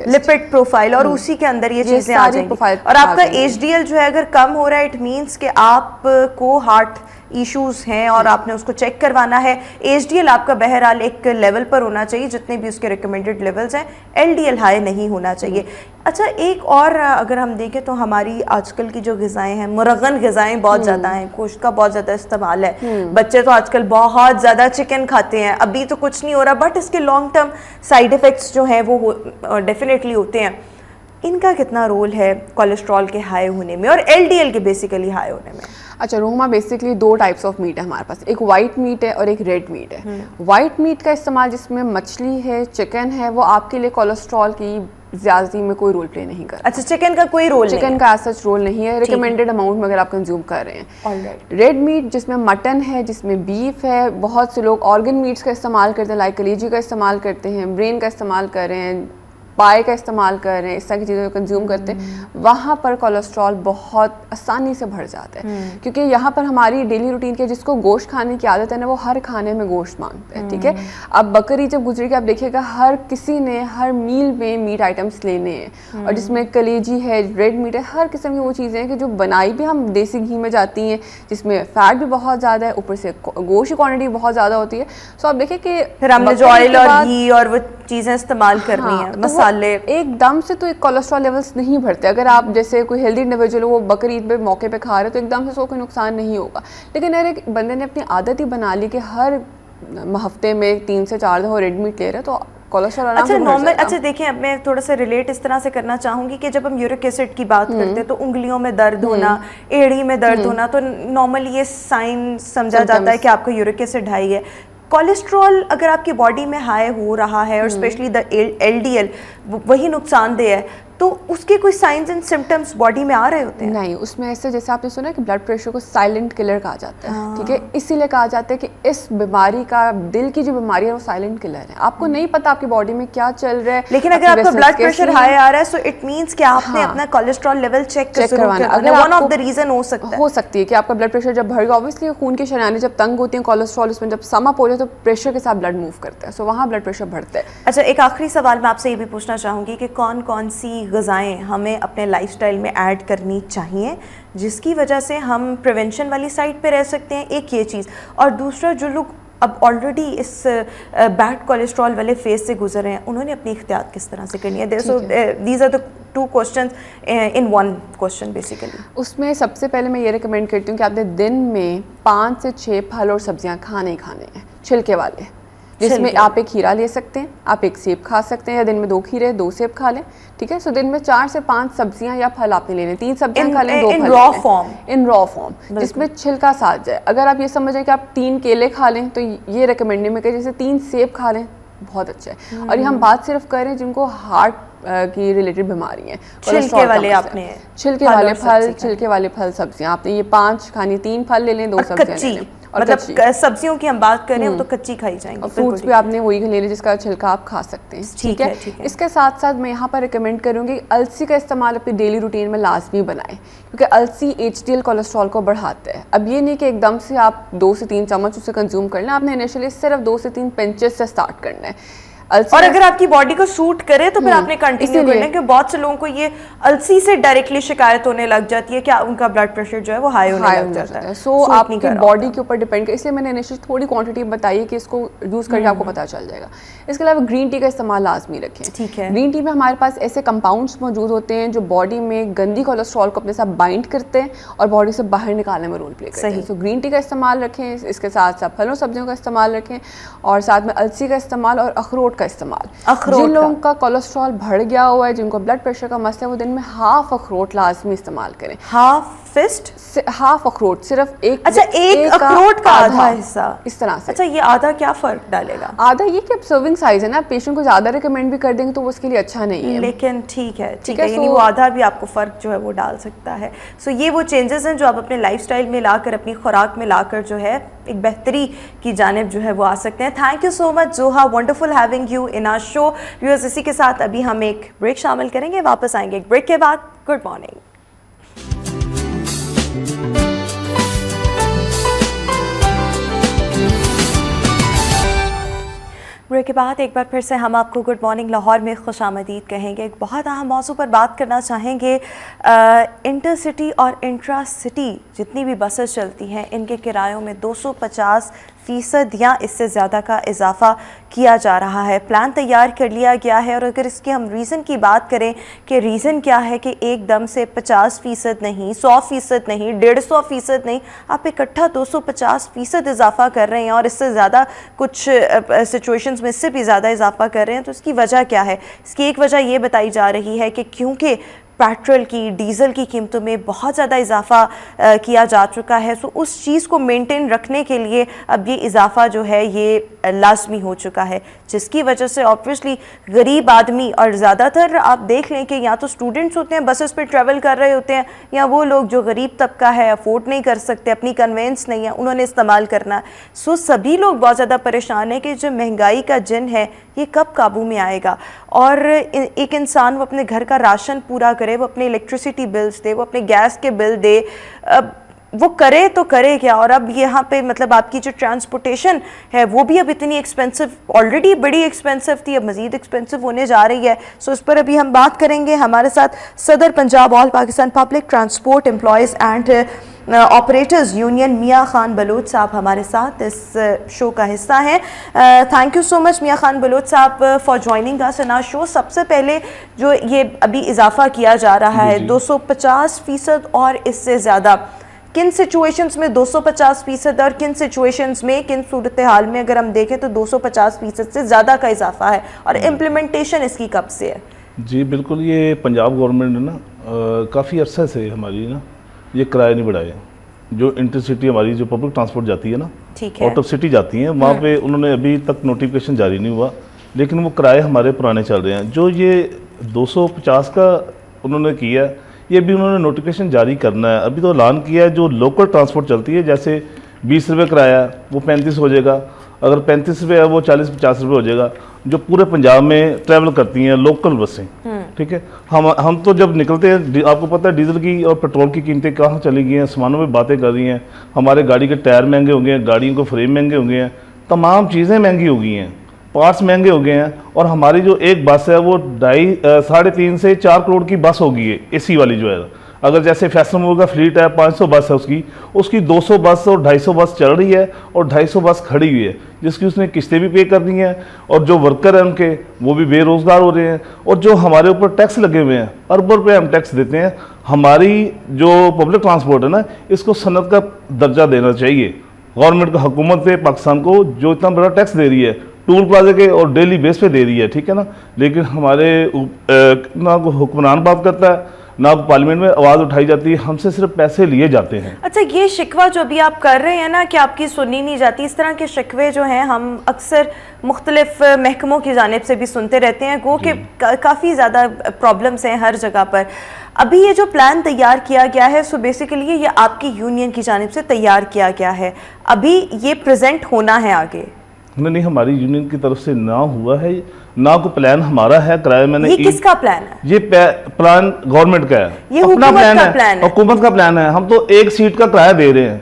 लिपिड प्रोफाइल, और उसी के अंदर ये चीज़ें आ जाएंगी। और आपका HDL जो है अगर कम हो रहा है, इट मीन्स कि आपको हार्ट इश्यूज हैं और आपने उसको चेक करवाना है। HDL आपका बहरहाल एक लेवल पर होना चाहिए, जितने भी उसके रिकमेंडेड लेवल्स हैं। LDL हाई नहीं होना चाहिए। अच्छा, एक और अगर हम देखें तो हमारी आजकल की जो ग़िज़ाएँ हैं, मुरगन ग़िज़ाएँ बहुत ज़्यादा हैं, गोश्त का बहुत ज़्यादा इस्तेमाल है। बच्चे तो आजकल बहुत ज़्यादा चिकन खाते हैं, अभी तो कुछ नहीं हो रहा, बट इसके लॉन्ग टर्म साइड इफ़ेक्ट्स जो हैं वो डेफिनेटली होते हैं। इनका कितना रोल है कोलेस्ट्रॉल के हाई होने में और LDL के बेसिकली हाई होने में? अच्छा रोहमा, बेसिकली 2 टाइप्स ऑफ मीट है हमारे पास, एक वाइट मीट है और एक रेड मीट है। वाइट मीट का इस्तेमाल जिसमें मछली है, चिकन है, वो आपके लिए कोलेस्ट्रॉल की ज्यादती में कोई रोल प्ले नहीं करता। अच्छा, चिकन का कोई रोल नहीं है? चिकन का एज सच रोल नहीं है, रिकमेंडेड अमाउंट में अगर आप कंज्यूम कर रहे हैं। रेड मीट जिसमें मटन है, जिसमें बीफ है, बहुत से लोग ऑर्गन मीट्स का इस्तेमाल करते हैं, लाइक कलेजी का इस्तेमाल करते हैं, ब्रेन का इस्तेमाल कर रहे हैं, पाए का इस्तेमाल कर रहे हैं, इस तरह की चीज़ें कंज्यूम करते हैं, वहाँ पर कोलेस्ट्रॉल बहुत आसानी से बढ़ जाता है। क्योंकि यहाँ पर हमारी डेली रूटीन के जिसको गोश्त खाने की आदत है ना, वो हर खाने में गोश्त मांगते हैं। ठीक है, अब बकरी जब गुजरेगी आप देखिएगा हर किसी ने हर मील में मीट आइटम्स लेने हैं, और जिसमें कलेजी है, रेड मीट है, हर किस्म की वो चीज़ें हैं कि जो बनाई भी हम देसी घी में जाती हैं, जिसमें फ़ैट भी बहुत ज़्यादा है, ऊपर से गोश्त की क्वान्टिटी बहुत ज़्यादा होती है। सो आप देखिए कि फिर हमने जो ऑयल और घी और वो चीज़ें इस्तेमाल करनी है, मसाले, एकदम से तो एक कोलेस्ट्रॉल लेवल्स नहीं बढ़ते। अगर आप जैसे कोई हेल्दी इंडिविजुअल वो बकरी ईद पे मौके पे खा रहे हैं तो एकदम से उसको कोई नुकसान नहीं होगा। लेकिन अगर एक बंदे ने अपनी आदत ही बना ली कि हर हफ्ते में 3 से 4 दफ़ा रेड मीट ले रहे हैं तो कोलेस्ट्रॉल आराम से बढ़ जाएगा। अच्छा देखिए, अब मैं थोड़ा सा रिलेट इस तरह से करना चाहूँगी कि जब हम यूरिक एसिड की बात करते हैं तो उंगलियों में दर्द होना, एड़ी में दर्द होना, तो नॉर्मली ये साइन समझा जाता है कि आपका यूरिक एसिड हाई है। कोलेस्ट्रॉल अगर आपकी बॉडी में हाई हो रहा है और स्पेशली द LDL वही नुकसानदेह है, तो उसके कोई साइंस एंड सिम्टम्स बॉडी में आ रहे होते हैं? नहीं, उसमें ऐसे जैसे आपने सुना कि ब्लड प्रेशर को साइलेंट किलर कहा जाता है। ठीक है, इसीलिए कहा जाता है कि इस बीमारी का, दिल की जो बीमारी है वो साइलेंट किलर है। आपको नहीं पता आपकी बॉडी में क्या चल रहा है, लेकिन अगर आपका ब्लड प्रेशर हाई आ रहा है सो इट मींस कि आपने अपना कोलेस्ट्रॉल लेवल चेक करवाना। अगर वन ऑफ द रीजन हो सकती है कि आपका ब्लड प्रेशर जब बढ़ेगा, ऑब्वियसली खून की शरीयानें जब तंग होती हैं, कोलेस्ट्रॉल उसमें जब सम अप हो जाए तो प्रेशर के साथ ब्लड मूव करता है, सो वहाँ ब्लड प्रेशर बढ़ता है। अच्छा, एक आखिरी सवाल मैं आपसे ये भी पूछना चाहूँगी कि कौन कौन सी ग़िज़ाएँ हमें अपने लाइफस्टाइल में ऐड करनी चाहिए जिसकी वजह से हम प्रिवेंशन वाली साइड पे रह सकते हैं, एक ये चीज़, और दूसरा जो लोग अब ऑलरेडी इस बैड कोलेस्ट्रॉल वाले फेज से गुजर रहे हैं उन्होंने अपनी एहतियात किस तरह से करनी है? So these are the 2 questions in 1 question basically. उसमें सबसे पहले मैं ये रिकमेंड करती हूँ कि आपने दिन में 5 से 6 फल और सब्जियाँ खाने हैं, छिलके वाले, जिसमें छिलके। आप एक खीरा ले सकते हैं, आप एक सेब खा सकते हैं, या दिन में 2 खीरे 2 सेब खा लें, ठीक है। सो दिन में 4 से 5 सब्जियां या फल आपने लेने, 3 सब्जियां खा लें, 2 in फल raw ले लें। form। इन रॉ फॉर्म, जिसमें छिलका साथ जाए। अगर आप ये समझें कि आप 3 केले खा लें तो ये रिकमेंड नहीं मैं कह, जैसे 3 सेब खा लें बहुत अच्छा है। और ये हम बात सिर्फ कर रहे हैं जिनको हार्ट की रिलेटेड बीमारी है, छिलके वाले आपने छिलके फल वाले और फल, सब्जी छिलके वाले फल सब्जियां आपने ये 5 खानी, 3 फल ले लें, 2 और सब्जियां ले कच्ची, लें। और मतलब कच्ची सब्जियों की हम बात करें वो तो कच्ची खाई जाएंगी। और बिल्कुल फ्रूट्स भी आपने वही ले लें जिसका छिलका आप खा सकते हैं, ठीक है। ठीक है। इसके साथ साथ मैं यहाँ पर रिकमेंड करूँगी अलसी का इस्तेमाल अपनी डेली रूटीन में लाजमी बनाएं, क्योंकि अलसी HDL कोलेस्ट्रॉल को बढ़ाता है। अब ये नहीं कि एकदम से आप 2 से 3 चम्मच उसे कंज्यूम कर लें, आपने इनिशियली सिर्फ 2 से 3 पिंचेस से स्टार्ट करना है। और अगर आपकी बॉडी को सूट करे तो फिर आपने कंटिन्यू करना है, क्योंकि बहुत से लोगों को ये अलसी से डायरेक्टली शिकायत होने लग जाती है, क्या उनका ब्लड प्रेशर जो है वो हाई होने लग जाता है। सो आपकी बॉडी के ऊपर डिपेंड कर, इसलिए मैंने इनिशियली थोड़ी क्वांटिटी बताई कि इसको यूज करके आपको पता चल जाएगा। इसके अलावा ग्रीन टी का इस्तेमाल लाजमी रखें, ठीक है। ग्रीन टी में हमारे पास ऐसे कंपाउंड्स मौजूद होते हैं जो बॉडी में गंदी कोलेस्ट्रॉल को अपने साथ बाइंड करते हैं और बॉडी से बाहर निकालने में रोल प्ले करते हैं। सो ग्रीन टी का इस्तेमाल रखें, इसके साथ साथ फलों सब्जियों का इस्तेमाल रखें, और साथ में अलसी का इस्तेमाल और अखरोट का इस्तेमाल। जिन लोगों का कोलेस्ट्रॉल बढ़ गया हुआ है, जिनको ब्लड प्रेशर का मसला है, वो दिन में हाफ अखरोट लाजमी इस्तेमाल करें। हाफ फिस्ट, हाफ अखरोट, सिर्फ एक, अच्छा एक अखरोट का आधा हिस्सा, इस तरह से। अच्छा ये आधा क्या फर्क डालेगा? आधा ये कि अब सर्विंग साइज है ना, पेशेंट को ज्यादा रिकमेंड भी कर देंगे तो वो उसके लिए अच्छा नहीं है, लेकिन ठीक है, यानी वो आधा भी आपको फर्क जो है वो डाल सकता है। सो ये वो चेंजेस हैं जो आप अपने लाइफस्टाइल में लाकर, अपनी खुराक में लाकर जो है एक बेहतरी की जानिब जो है वो आ सकते हैं। Thank you so much Zoha, wonderful having you in our show. Viewers, इसी के साथ अभी हम एक ब्रेक शामिल करेंगे, वापस आएंगे एक ब्रेक के बाद। Good morning. ब्रेक के बाद एक बार फिर से हम आपको गुड मॉर्निंग लाहौर में खुशामदीद कहेंगे। एक बहुत अहम मौजू पर बात करना चाहेंगे। इंटरसिटी और इंट्रा सिटी जितनी भी बसेस चलती हैं, इनके किरायों में 250% या इससे ज़्यादा का इजाफा किया जा रहा है। प्लान तैयार कर लिया गया है, और अगर इसके हम रीज़न की बात करें कि रीज़न क्या है कि एकदम से 50% नहीं, 100% नहीं, 150% नहीं, आप इकट्ठा 250% इजाफा कर रहे हैं, और इससे ज़्यादा कुछ सिचुएशंस में इससे भी ज़्यादा इजाफा कर रहे हैं। तो इसकी वजह क्या है? इसकी एक वजह ये बताई जा रही है कि क्योंकि पेट्रोल की, डीज़ल की कीमतों में बहुत ज़्यादा इजाफा किया जा चुका है। सो उस चीज़ को मेंटेन रखने के लिए अब ये इजाफा जो है ये लाजमी हो चुका है, जिसकी वजह से ऑब्वियसली गरीब आदमी, और ज़्यादातर आप देख लें कि या तो स्टूडेंट्स होते हैं बसेस पे ट्रैवल कर रहे होते हैं, या वो लोग जो गरीब तबका है, अफोर्ड नहीं कर सकते, अपनी कन्वेंस नहीं है, उन्होंने इस्तेमाल करना है। सो सभी लोग बहुत ज़्यादा परेशान हैं कि जो महंगाई का जिन है ये कब काबू में आएगा, और एक इंसान वो अपने घर का राशन पूरा करे, वो अपने इलेक्ट्रिसिटी बिल्स दे, वो अपने गैस के बिल दे, वो करे तो करे क्या? और अब यहाँ पे मतलब आपकी जो ट्रांसपोर्टेशन है वो भी अब इतनी एक्सपेंसिव, ऑलरेडी बड़ी एक्सपेंसिव थी, अब मज़ीद एक्सपेंसिव होने जा रही है। सो इस पर अभी हम बात करेंगे। हमारे साथ सदर Punjab all Pakistan public transport employees and operators union मियाँ खान बलोच साहब हमारे साथ इस शो का हिस्सा हैं। Thank you so much Mian Khan Baloch साहब for joining us in our show. सबसे पहले जो ये अभी इजाफा किया जा रहा है 250% और इससे ज़्यादा, किन सिचुएशंस में 250% और किन सिचुएशंस में, किन सूरत हाल में अगर हम देखें तो 250% से ज़्यादा का इजाफा है, और इम्प्लीमेंटेशन इसकी कब से है? जी बिल्कुल, ये पंजाब गवर्नमेंट ने ना काफ़ी अरसे से हमारी ना ये किराए नहीं बढ़ाए। जो इंटरसिटी हमारी जो पब्लिक ट्रांसपोर्ट जाती है ना, आउट ऑफ सिटी जाती हैं, वहाँ पे उन्होंने अभी तक नोटिफिकेशन जारी नहीं हुआ, लेकिन वो किराए हमारे पुराने चल रहे हैं। जो ये 250 का उन्होंने किया, ये भी उन्होंने नोटिफिकेशन जारी करना है। अभी तो ऐलान किया है जो लोकल ट्रांसपोर्ट चलती है, जैसे 20 रुपये किराया वो 35 हो जाएगा, अगर 35 रुपये है वो 40-50 रुपये हो जाएगा। जो पूरे पंजाब में ट्रैवल करती हैं लोकल बसें, ठीक है। हम तो जब निकलते हैं, आपको पता है डीजल की और पेट्रोल की कीमतें कहाँ चली गई हैं, आसमानों में बातें कर रही हैं। हमारे गाड़ी के टायर महंगे हो गए हैं, गाड़ियों के फ्रेम महंगे हो गए हैं, तमाम चीज़ें महंगी हो गई हैं, पार्ट्स महंगे हो गए हैं। और हमारी जो एक बस है वो 3.5 से 4 करोड़ की बस हो गई है, AC वाली जो है। अगर जैसे फैशन मोड का फ्लीट है, 500 बस है उसकी 200 बस और 250 बस चल रही है, और 250 बस खड़ी हुई है, जिसकी उसने किस्तें भी पे करनी है, और जो वर्कर हैं उनके वो भी बेरोज़गार हो रहे हैं। और जो हमारे ऊपर टैक्स लगे हुए हैं, अरबों रुपये हम टैक्स देते हैं। हमारी जो पब्लिक ट्रांसपोर्ट है ना, इसको सनत का दर्जा देना चाहिए। गवर्नमेंट का, हुकूमत पाकिस्तान को जो इतना बड़ा टैक्स दे रही है, टूल प्लाजा के और डेली बेस पे दे रही है, ठीक है ना। लेकिन हमारे ना को हुक्मरान बात करता है, ना पार्लियामेंट में आवाज़ उठाई जाती है, हमसे सिर्फ पैसे लिए जाते हैं। अच्छा, ये शिकवा जो भी आप कर रहे हैं ना कि आपकी सुनी नहीं जाती, इस तरह के शिकवे जो हैं हम अक्सर मुख्तलिफ महकमों की जानिब से भी सुनते रहते हैं, गो कि काफ़ी ज़्यादा प्रॉब्लम्स हैं हर जगह पर। अभी ये जो प्लान तैयार किया गया है, सो बेसिकली ये आपकी यूनियन की जानिब से तैयार किया गया है, अभी ये प्रेजेंट होना है आगे? नहीं, हमारी यूनियन की तरफ से ना हुआ है, ना कोई प्लान हमारा है। किराया मैंने ये किसका प्लान है? ये प्लान गवर्नमेंट का है, ये हुकूमत का प्लान है, हुकूमत का प्लान है। हम तो एक सीट का किराया दे रहे हैं,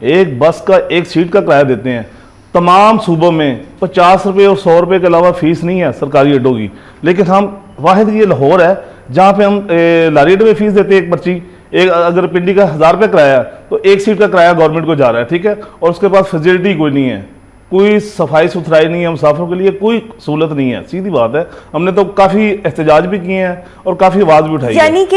एक बस का एक सीट का किराया देते हैं। तमाम सूबों में 50 रुपये और 100 रुपये के अलावा फीस नहीं है सरकारी अड्डों की, लेकिन हम वाहिद ये लाहौर है जहाँ पे हम लारी अड्डे में फीस देते हैं एक पर्ची। एक अगर पिंडी का 1000 रुपये किराया तो एक सीट का किराया गवर्नमेंट को जा रहा है, ठीक है। और उसके बाद फैसिलिटी कोई नहीं है, कोई सफाई सुथराई नहीं है, मुसाफिरों के लिए कोई सहूलत नहीं है, सीधी बात है। हमने तो काफ़ी एहतजाज भी किए हैं और काफ़ी आवाज़ भी उठाई है। यानी कि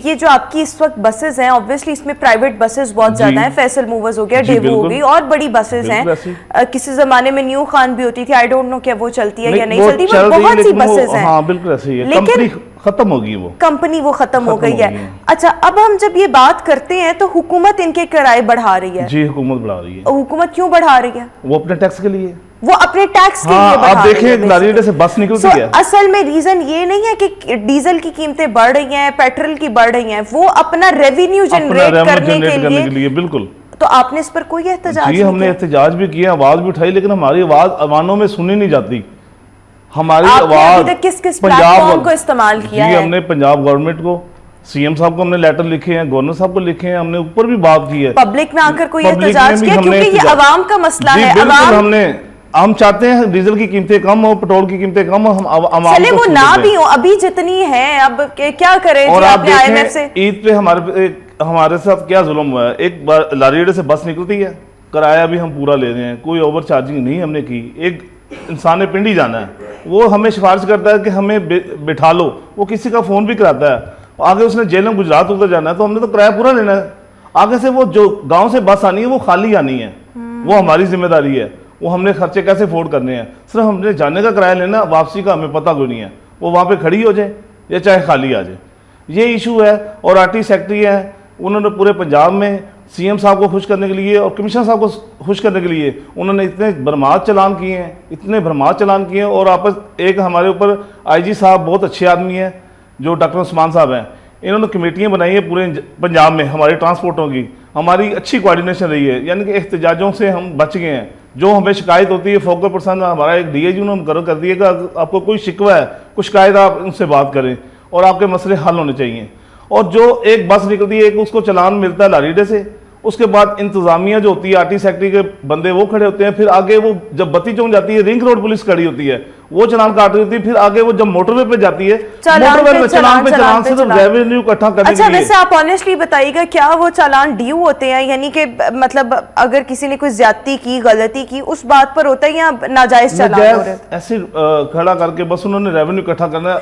ये जो आपकी इस वक्त बसेस हैं, ऑब्वियसली इसमें प्राइवेट बसेस बहुत ज़्यादा हैं, फैसल मूवर्स हो गया, डेवो हो गई, और बड़ी बसेस हैं। किसी ज़माने में न्यू खान भी होती थी, आई डोंट नो क्या वो चलती है या नहीं चलती, बहुत सी बसेस हैं। हाँ बिल्कुल ऐसे ही है, लेकिन खत्म होगी वो कंपनी, वो खत्म हो गई है। अच्छा, अब हम जब ये बात करते हैं तो हुकूमत इनके किराए बढ़ा रही है। जी, हुकूमत बढ़ा रही है। हुकूमत क्यों बढ़ा रही है? वो अपने टैक्स के लिए, वो अपने टैक्स के लिए बढ़ा आप रही है। देखें लारी अड्डे से बस निकलती है। असल में रीजन ये नहीं है कि डीजल की कीमतें बढ़ रही हैं, पेट्रोल की बढ़ रही हैं, वो अपना रेवेन्यू जनरेट करने के लिए। बिल्कुल। तो आपने इस पर कोई एहतजाज? जी, हमने एहतजाज भी किया, आवाज भी उठाई, लेकिन हमारी आवाज अवानों में सुनी नहीं जाती। हमारी आवाज किस प्लेटफॉर्म को इस्तेमाल किया है? हमने पंजाब गवर्नमेंट को, सीएम साहब को हमने लेटर लिखे हैं, गवर्नर साहब को लिखे हैं, हमने ऊपर भी बात की है, पब्लिक में आकर कोई एहतजाज किया, क्योंकि ये अवाम का मसला है। हम चाहते हैं डीजल की कीमतें कम हो, पेट्रोल की कीमतें कम हो, हम चले वो ना भी हो, अभी जितनी है, अब क्या करें? और आप देखें ईद पे हमारे साथ क्या जुल्म हुआ है। एक बार लारी अड्डे से बस निकलती है, किराया भी हम पूरा ले रहे हैं, कोई ओवर चार्जिंग नहीं हमने की। एक इंसान ने पिंडी जाना है, वो हमें सिफारिश करता है कि हमें बिठा लो, वो किसी का फ़ोन भी कराता है, आगे उसने जेलम गुजरात उतर जाना है, तो हमने तो किराया पूरा लेना है। आगे से वो जो गांव से बस आनी है वो खाली आनी है, वो हमारी जिम्मेदारी है, वो हमने खर्चे कैसे अफोर्ड करने हैं। सिर्फ हमने जाने का किराया लेना, वापसी का हमें पता कोई नहीं है, वो वहाँ पर खड़ी हो जाए या चाहे खाली आ जाए, ये इशू है। और आरटी सेक्रेटरी है, उन्होंने पूरे पंजाब में सीएम साहब को खुश करने के लिए और कमिश्नर साहब को खुश करने के लिए उन्होंने इतने भरमार चलान किए हैं, इतने भरमार चलान किए हैं। और आपस एक हमारे ऊपर आईजी साहब बहुत अच्छे आदमी हैं, जो डॉक्टर उस्मान साहब हैं, इन्होंने कमेटियां बनाई हैं पूरे पंजाब में हमारे ट्रांसपोर्टों की, हमारी अच्छी कोऑर्डिनेशन रही है, यानी कि एहतजाजों से हम बच गए हैं। जो हमें शिकायत होती है, फोकल पर्सन हमारा एक डीआईजी ने मुकर्रर कर दिया कि आपको कोई शिकवा है, कुछ शिकायत, आप उनसे बात करें और आपके मसले हल होने चाहिए। और जो एक बस निकलती है, एक उसको चलान मिलता है लारी अड्डे से, उसके बाद इंतजामिया जो होती है, आरटी सेक्रेटरी के बंदे वो खड़े होते हैं, फिर आगे वो जब बत्ती चौक जाती है, रिंग रोड पुलिस खड़ी होती है, वो चलान काट रही होती है, फिर आगे वो जब मोटरवे पे जाती है, मोटरवे पे चलान से तो रेवेन्यू इकट्ठा करने के लिए। अच्छा, वैसे आप ऑनेस्टली बताइएगा, क्या वो चालान ड्यू होते हैं? यानी कि मतलब अगर किसी ने कोई ज्यादती की, गलती की, उस बात पर होता है या नाजायज चालान हो रहे हैं? ऐसे खड़ा करके बस उन्होंने रेवेन्यू इकट्ठा करना है,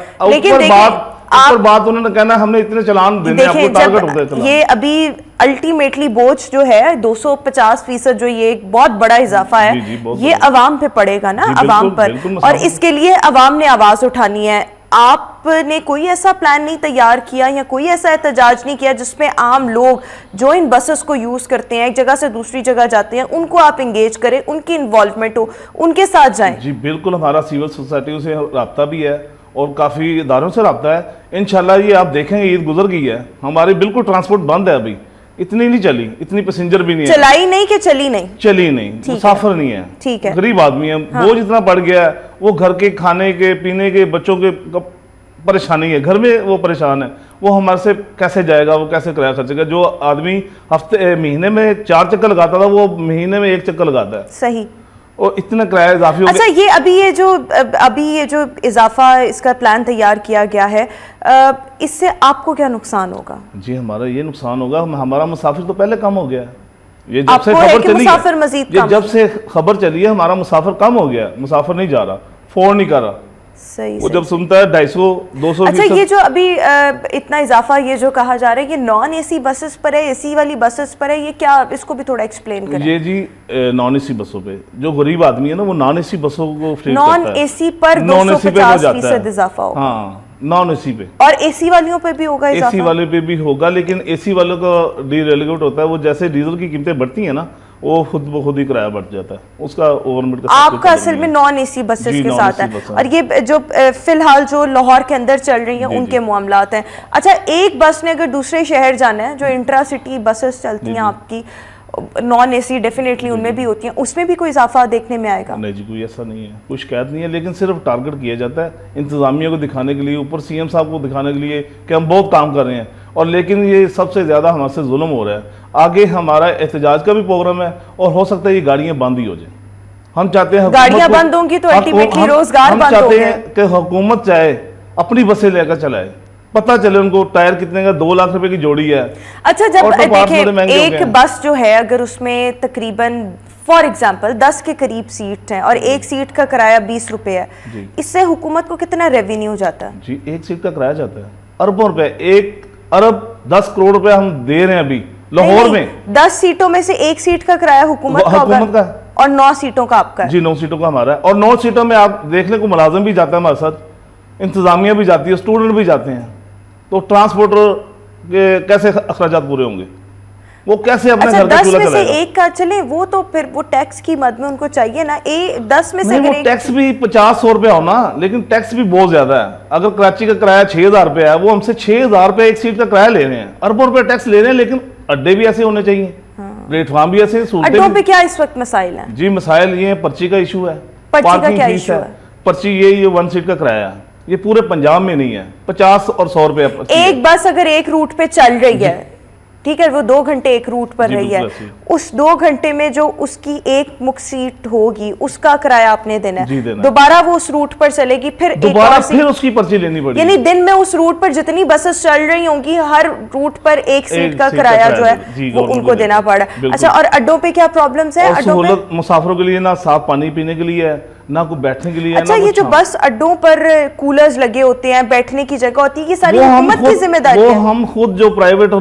ऊपर बात उन्होंने कहना हमने इतने चलान देने, आपको टारगेट होता है चलान। ये अभी अल्टीमेटली बोझ जो है 250% जो ये एक बहुत बड़ा इजाफा है, ये अवाम पे पड़ेगा ना, अवाम पर, और इसके लिए अवाम ने आवाज उठानी है। आपने कोई ऐसा प्लान नहीं तैयार किया या कोई ऐसा एहतजाज नहीं किया जिसमें आम लोग जो इन बसेस को यूज करते हैं, एक जगह से दूसरी जगह जाते हैं, उनको आप इंगेज करें, उनकी इन्वॉल्वमेंट हो, उनके साथ जाएं? जी बिल्कुल, हमारा सिविल सोसाइटियों से रब्ता भी है और काफ़ी इदारों से रब्ता है। इंशाल्लाह ये आप देखेंगे, ईद गुजर गई है, हमारी बिल्कुल ट्रांसपोर्ट बंद है, अभी इतनी नहीं चली, इतनी पैसेंजर भी नहीं है, चलाई नहीं कि चली नहीं, चली नहीं, मुसाफिर नहीं है, ठीक है, गरीब आदमी है, बोझ इतना बढ़ गया है, वो घर के खाने के पीने के बच्चों के परेशानी है, घर में वो परेशान है, वो हमारे से कैसे जाएगा, वो कैसे किराया खर्चेगा? जो आदमी महीने में 4 चक्कर लगाता था, वो महीने में 1 चक्कर लगाता है। सही। और इतना किराया इजाफी हो गया। अच्छा, ये अभी ये जो इजाफा इसका प्लान तैयार किया गया है, इससे आपको क्या नुकसान होगा? जी, हमारा ये नुकसान होगा, हमारा मुसाफिर तो पहले कम हो गया है। ये जब से खबर चली है, जब से खबर चली है, हमारा मुसाफिर कम हो गया, मुसाफिर नहीं जा रहा, फोन नहीं कर रहा, सही वो सही। जब सुनता है 250-200 अच्छा, ये जो अभी इतना इजाफा ये जो कहा जा रहा है, ये नॉन एसी बसेस पर है, एसी वाली बसेस पर है, ये क्या, इसको भी थोड़ा एक्सप्लेन करें। ये जी नॉन एसी बसों पे जो गरीब आदमी है ना, वो नॉन एसी बसों को फ्री नॉन एसी पर 250% इजाफा होगा। हाँ, नॉन एसी पे। और एसी वालियों पे भी होगा इजाफा? एसी वाले पे भी होगा, लेकिन एसी वालों का डीरेलीगेट होता है, वो जैसे डीजल की कीमतें बढ़ती है ना, वो खुद ब खुद ही किराया बढ़ जाता है उसका। गवर्नमेंट का आपका असल में नॉन एसी बसेस जी, के नॉन साथ एसी है, बस है। और ये जो फिलहाल जो लाहौर के अंदर चल रही हैं जी, उनके जी। मामलात हैं। अच्छा, एक बस ने अगर दूसरे शहर जाना है, जो इंट्रा सिटी बसेस चलती हैं आपकी, नॉन एसी डेफिनेटली उनमें भी होती हैं, उसमें भी कोई इजाफा देखने में आएगा? नहीं जी, कोई ऐसा नहीं है, कोई शिकायत नहीं है, लेकिन सिर्फ टारगेट किया जाता है इंतजामिया को दिखाने के लिए, ऊपर सीएम साहब को दिखाने के लिए कि हम बहुत काम कर रहे हैं, और लेकिन ये सबसे ज़्यादा हमारे से जुल्म हो रहा है। आगे हमारा एहतजाज का भी प्रोग्राम है, और हो सकता है ये गाड़ियाँ बंद ही हो जाए। हम चाहते हैं गाड़ियाँ बंद होंगी तो अल्टीमेटली रोजगार बंद चाहते होंगे। हैं कि हुकूमत चाहे अपनी बसें लेकर चलाए, पता चले उनको टायर कितने का, 2 लाख रुपए की जोड़ी है। अच्छा, जब ऑटो पार्ट्स बड़े महंगे हो देखें गए एक हैं। बस जो है, अगर उसमें तकरीबन फॉर एग्जांपल 10 के करीब सीट हैं और एक सीट का किराया 20 रुपए है, जी। इससे हुकूमत को कितना रेवेन्यू जाता है? जी, एक सीट का किराया जाता है अरबों रुपए, 1 अरब 10 करोड़ रुपए हम दे रहे हैं अभी लाहौर नहीं, में। 10 सीटों में से एक सीट का किराया हुकूमत का होगा, हुकूमत का, और 9 सीटों का आपका है। जी 9 सीटों का हमारा है, और 9 सीटों में आप देखने को मुलाजिम भी जाता है हमारे साथ, इंतजामिया भी जाती है, स्टूडेंट भी जाते हैं, तो ट्रांसपोर्टर के कैसे अखराजात पूरे होंगे, वो कैसे अपने अच्छा, घर का 10 चूल्हा में से चलाएगा? एक का चले, वो तो फिर वो टैक्स की मद में उनको चाहिए ना। 10 में से नहीं, अगर वो एक, टैक्स भी 50-100 रुपया हो ना, लेकिन टैक्स भी बहुत ज्यादा है। अगर कराची का किराया 6,000 रुपया है, वो हमसे 6,000 रुपये एक सीट का किराया ले रहे हैं, अरबों रुपए टैक्स ले रहे हैं, लेकिन अड्डे भी ऐसे होने चाहिए, प्लेटफॉर्म भी ऐसे, अड्डों सूरतें पे क्या इस वक्त मसाइल हैं? जी मसाइल ये हैं, पर्ची का इशू है, पर्ची का पार्किंग क्या फीस इशू है? पर्ची ये 1 सीट का किराया है, ये पूरे पंजाब में नहीं है, 50 और 100 रुपये पर्ची है। एक बस अगर एक रूट पे चल रही है, ठीक है, वो 2 घंटे एक रूट पर जी, रही है, बिल्कुल ऐसे। उस 2 घंटे में जो उसकी एक मुख्त सीट होगी उसका किराया आपने देना जी, है, देना है। दोबारा वो उस रूट पर चलेगी, फिर एक दोबारा और फिर उसकी पर्ची लेनी पड़ेगी। यानी दिन में उस रूट पर जितनी बसेस चल रही होंगी, हर रूट पर एक सीट का सीट का किराया जो है जी, वो गवर्नमेंट उनको को देना पड़ा। बिल्कुल। अच्छा, और अड्डों पे क्या प्रॉब्लम्स है? और अड्डों पे, सहूलत मुसाफिरों के लिए ना साफ पानी पीने के लिए है, ना कोई बैठने के लिए है, अच्छा, ना ये कुछ जो हाँ। बस अड्डों पर कूलर्स लगे होते हैं, बैठने की जगह होती है, ये सारी वो हम हुकूमत की खुद- जिम्मेदारी वो है? हम खुद जो प्राइवेट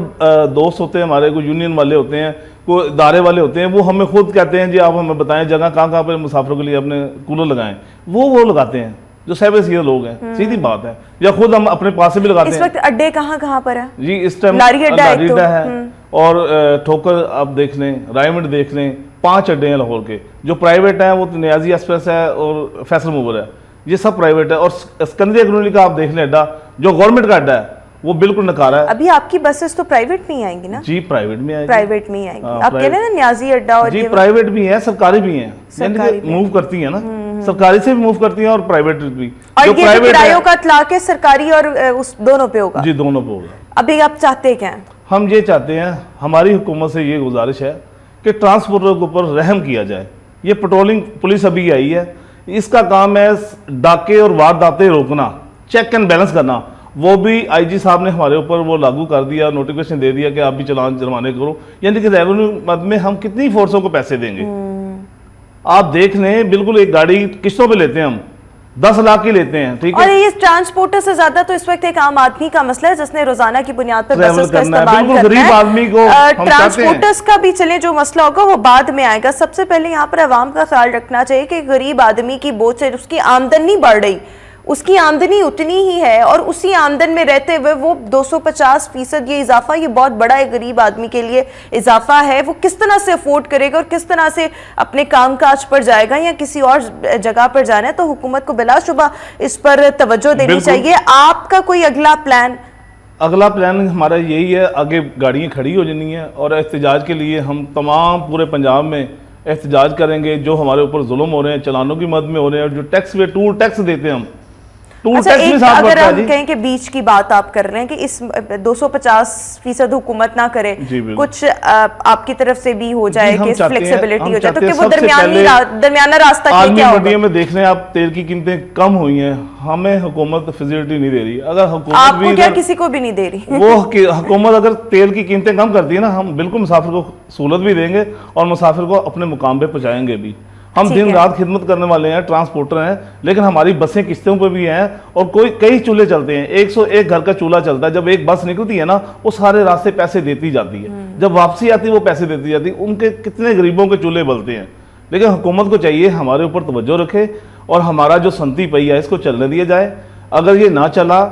दोस्त होते हैं हमारे, कोई यूनियन वाले होते हैं, कोई इदारे वाले होते हैं, वो हमें खुद कहते हैं जी आप हमें बताएं जगह कहाँ पे मुसाफिरों के लिए अपने कूलर लगाएं, वो लगाते हैं जो साहिब सीधे लोग हैं, सीधी बात है, या खुद हम अपने पास से भी लगाते इस हैं। वक्त अड्डे कहाँ पर है? जी इस टाइम लारी अड्डा है तो। है, और ठोकर आप देख लें, रायमंड देख लें, 5 अड्डे हैं लाहौर के। जो प्राइवेट हैं वो तो नियाजी एक्सप्रेस है और फैसल मूवर है, ये सब प्राइवेट है। और सिकंदरी कॉलोनी का आप देख लें अड्डा, जो गवर्नमेंट का अड्डा है, वो बिल्कुल नकारा है। अभी आपकी बसेस तो प्राइवेट में ही आएंगी ना? जी प्राइवेट में आएगी, प्राइवेट में ही आएंगी। हाँ, आप कह रहे हैं ना नियाजी अड्डा, और जी ये प्राइवेट भी है, सरकारी भी है, सरकारी भी मूव करती है ना, सरकारी से भी मूव करती है और प्राइवेट भी। और जो ये जो प्राइवेट किरायों है, का इतलाक है सरकारी और उस दोनों पे होगा? जी दोनों पे होगा। अभी आप चाहते क्या हैं? हम ये चाहते हैं, हमारी हुकूमत से ये गुजारिश है कि ट्रांसपोर्टर के ऊपर रहम किया जाए। ये पेट्रोलिंग पुलिस अभी आई है, इसका काम है डाके और वारदातें रोकना, चेक एंड बैलेंस करना। वो भी आईजी साहब ने हमारे ऊपर वो लागू कर दिया, नोटिफिकेशन दे दिया कि आप भी चलान जुर्माने करो। यानी कि रेवेन्यू मद में हम कितनी फोर्सों को पैसे देंगे? आप देख लें, बिल्कुल एक गाड़ी किस्तों पे लेते हैं हम, 10 लाख की लेते हैं, ठीक और है। ये ट्रांसपोर्टर से ज्यादा तो इस वक्त एक आम आदमी का मसला है, जिसने रोजाना की बुनियाद पर ट्रैवल बसेस का करना है, इस्तेमाल बिल्कुल करना गरीब है। आदमी को हम चाहते हैं। ट्रांसपोर्टर्स का भी चले जो मसला होगा वो बाद में आएगा। सबसे पहले यहाँ पर आवाम का ख्याल रखना चाहिए कि गरीब आदमी की बोझ से उसकी आमदन नहीं बढ़ रही, उसकी आमदनी उतनी ही है, और उसी आमदन में रहते हुए वो 250% ये इजाफा, ये बहुत बड़ा है गरीब आदमी के लिए इजाफा है। वो किस तरह से अफोर्ड करेगा और किस तरह से अपने कामकाज पर जाएगा या किसी और जगह पर जाना है? तो हुकूमत को बिलाशुबा इस पर तवज्जो देनी बिल्कुल। चाहिए। आपका कोई अगला प्लान? अगला प्लान हमारा यही है, आगे गाड़ियाँ खड़ी हो जानी है और एहतजाज के लिए हम तमाम पूरे पंजाब में एहतजाज करेंगे। जो हमारे ऊपर जुल्म हो रहे हैं, चलानों की मद में हो रहे हैं, और जो टैक्स पे टूल टैक्स देते हैं हम, टूल अच्छा, टैक्स भी एक साथ अगर बढ़ता है हम जी। कहें कि बीच की बात आप कर रहे हैं कि इस 250% हुकूमत ना करे, जी, बिल्कुल। कुछ आपकी तरफ से भी हो जाए हम कि चाहते हैं- फ्लेक्सिबिलिटी हम हो जाए, तो चाहते कि हैं वो सबसे दरमियाना रास्ता आलमी क्या मंडियों होगा? में देख रहे हैं आप, तेल की कीमतें कम हुई हैं, हमें हुकूमत फैसिलिटी नहीं दे रही। अगर हुकूमत आपको भी क्या, इधर- किसी को भी नहीं दे रही? वो हुकूमत अगर तेल की कीमतें कम करती है ना, हम बिल्कुल मुसाफिर को सहूलत भी देंगे और मुसाफिर को अपने मुकाम पे पहुँचाएंगे भी। हम ठीक दिन है। रात खिदमत करने वाले हैं, ट्रांसपोर्टर हैं, लेकिन हमारी बसें किस्तों पे भी हैं और कई चूल्हे चलते हैं। 101 घर का चूल्हा चलता है। जब एक बस निकलती है ना, वो सारे रास्ते पैसे देती जाती है, जब वापसी आती है वो पैसे देती जाती है। उनके कितने गरीबों के चूल्हे बलते हैं। लेकिन हुकूमत को चाहिए हमारे ऊपर तवज्जो रखे और हमारा जो सनती पहिया है इसको चलने दिया जाए। अगर ये ना चला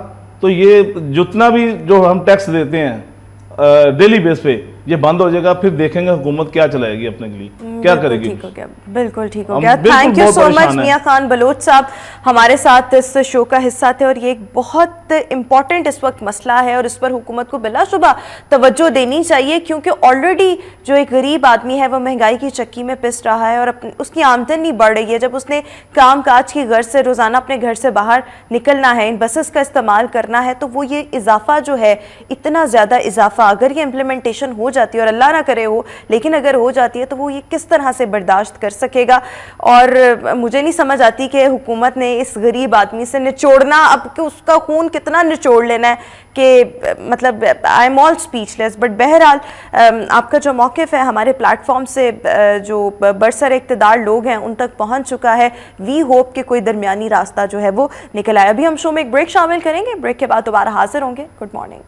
तो ये जितना भी जो हम टैक्स देते हैं डेली बेस पे, ये बंद हो जाएगा। फिर देखेंगे हुकूमत क्या चलाएगी अपने लिए, क्या करेगी। ठीक हो गया, बिल्कुल ठीक हो हम गया। बिल्कुल थैंक यू बहुत सो मच परेशान हैं। मियां खान बलोच साहब हमारे साथ इस शो का हिस्सा थे और ये एक बहुत इंपॉर्टेंट इस वक्त मसला है और इस पर हुकूमत को बिलाशुबा तवज्जो देनी चाहिए, क्योंकि ऑलरेडी जो एक गरीब आदमी है वो महंगाई की चक्की में पिस रहा है और उसकी आमदनी बढ़ रही है। जब उसने काम काज की गर्ज से रोज़ाना अपने घर से बाहर निकलना है, इन बसेस का इस्तेमाल करना है, तो वो ये इजाफा जो है, इतना ज़्यादा इजाफा, अगर ये इम्प्लीमेंटेशन हो जाती है और अल्लाह ना करे हो, लेकिन अगर हो जाती है तो वो ये किस तरह से बर्दाश्त कर सकेगा। और मुझे नहीं समझ आती कि हुकूमत ने इस गरीब आदमी से निचोड़ना, अब कि उसका खून कितना निचोड़ लेना है कि मतलब I am all speechless. But बहरहाल आपका जो मौक़िफ़ है हमारे प्लेटफॉर्म से जो बरसर इक़्तिदार लोग हैं उन तक पहुंच चुका है। वी होप कि कोई दरमियानी रास्ता जो है वो निकल आए। अभी हम शो में एक ब्रेक शामिल करेंगे, ब्रेक के बाद दोबारा हाजिर होंगे। Good morning.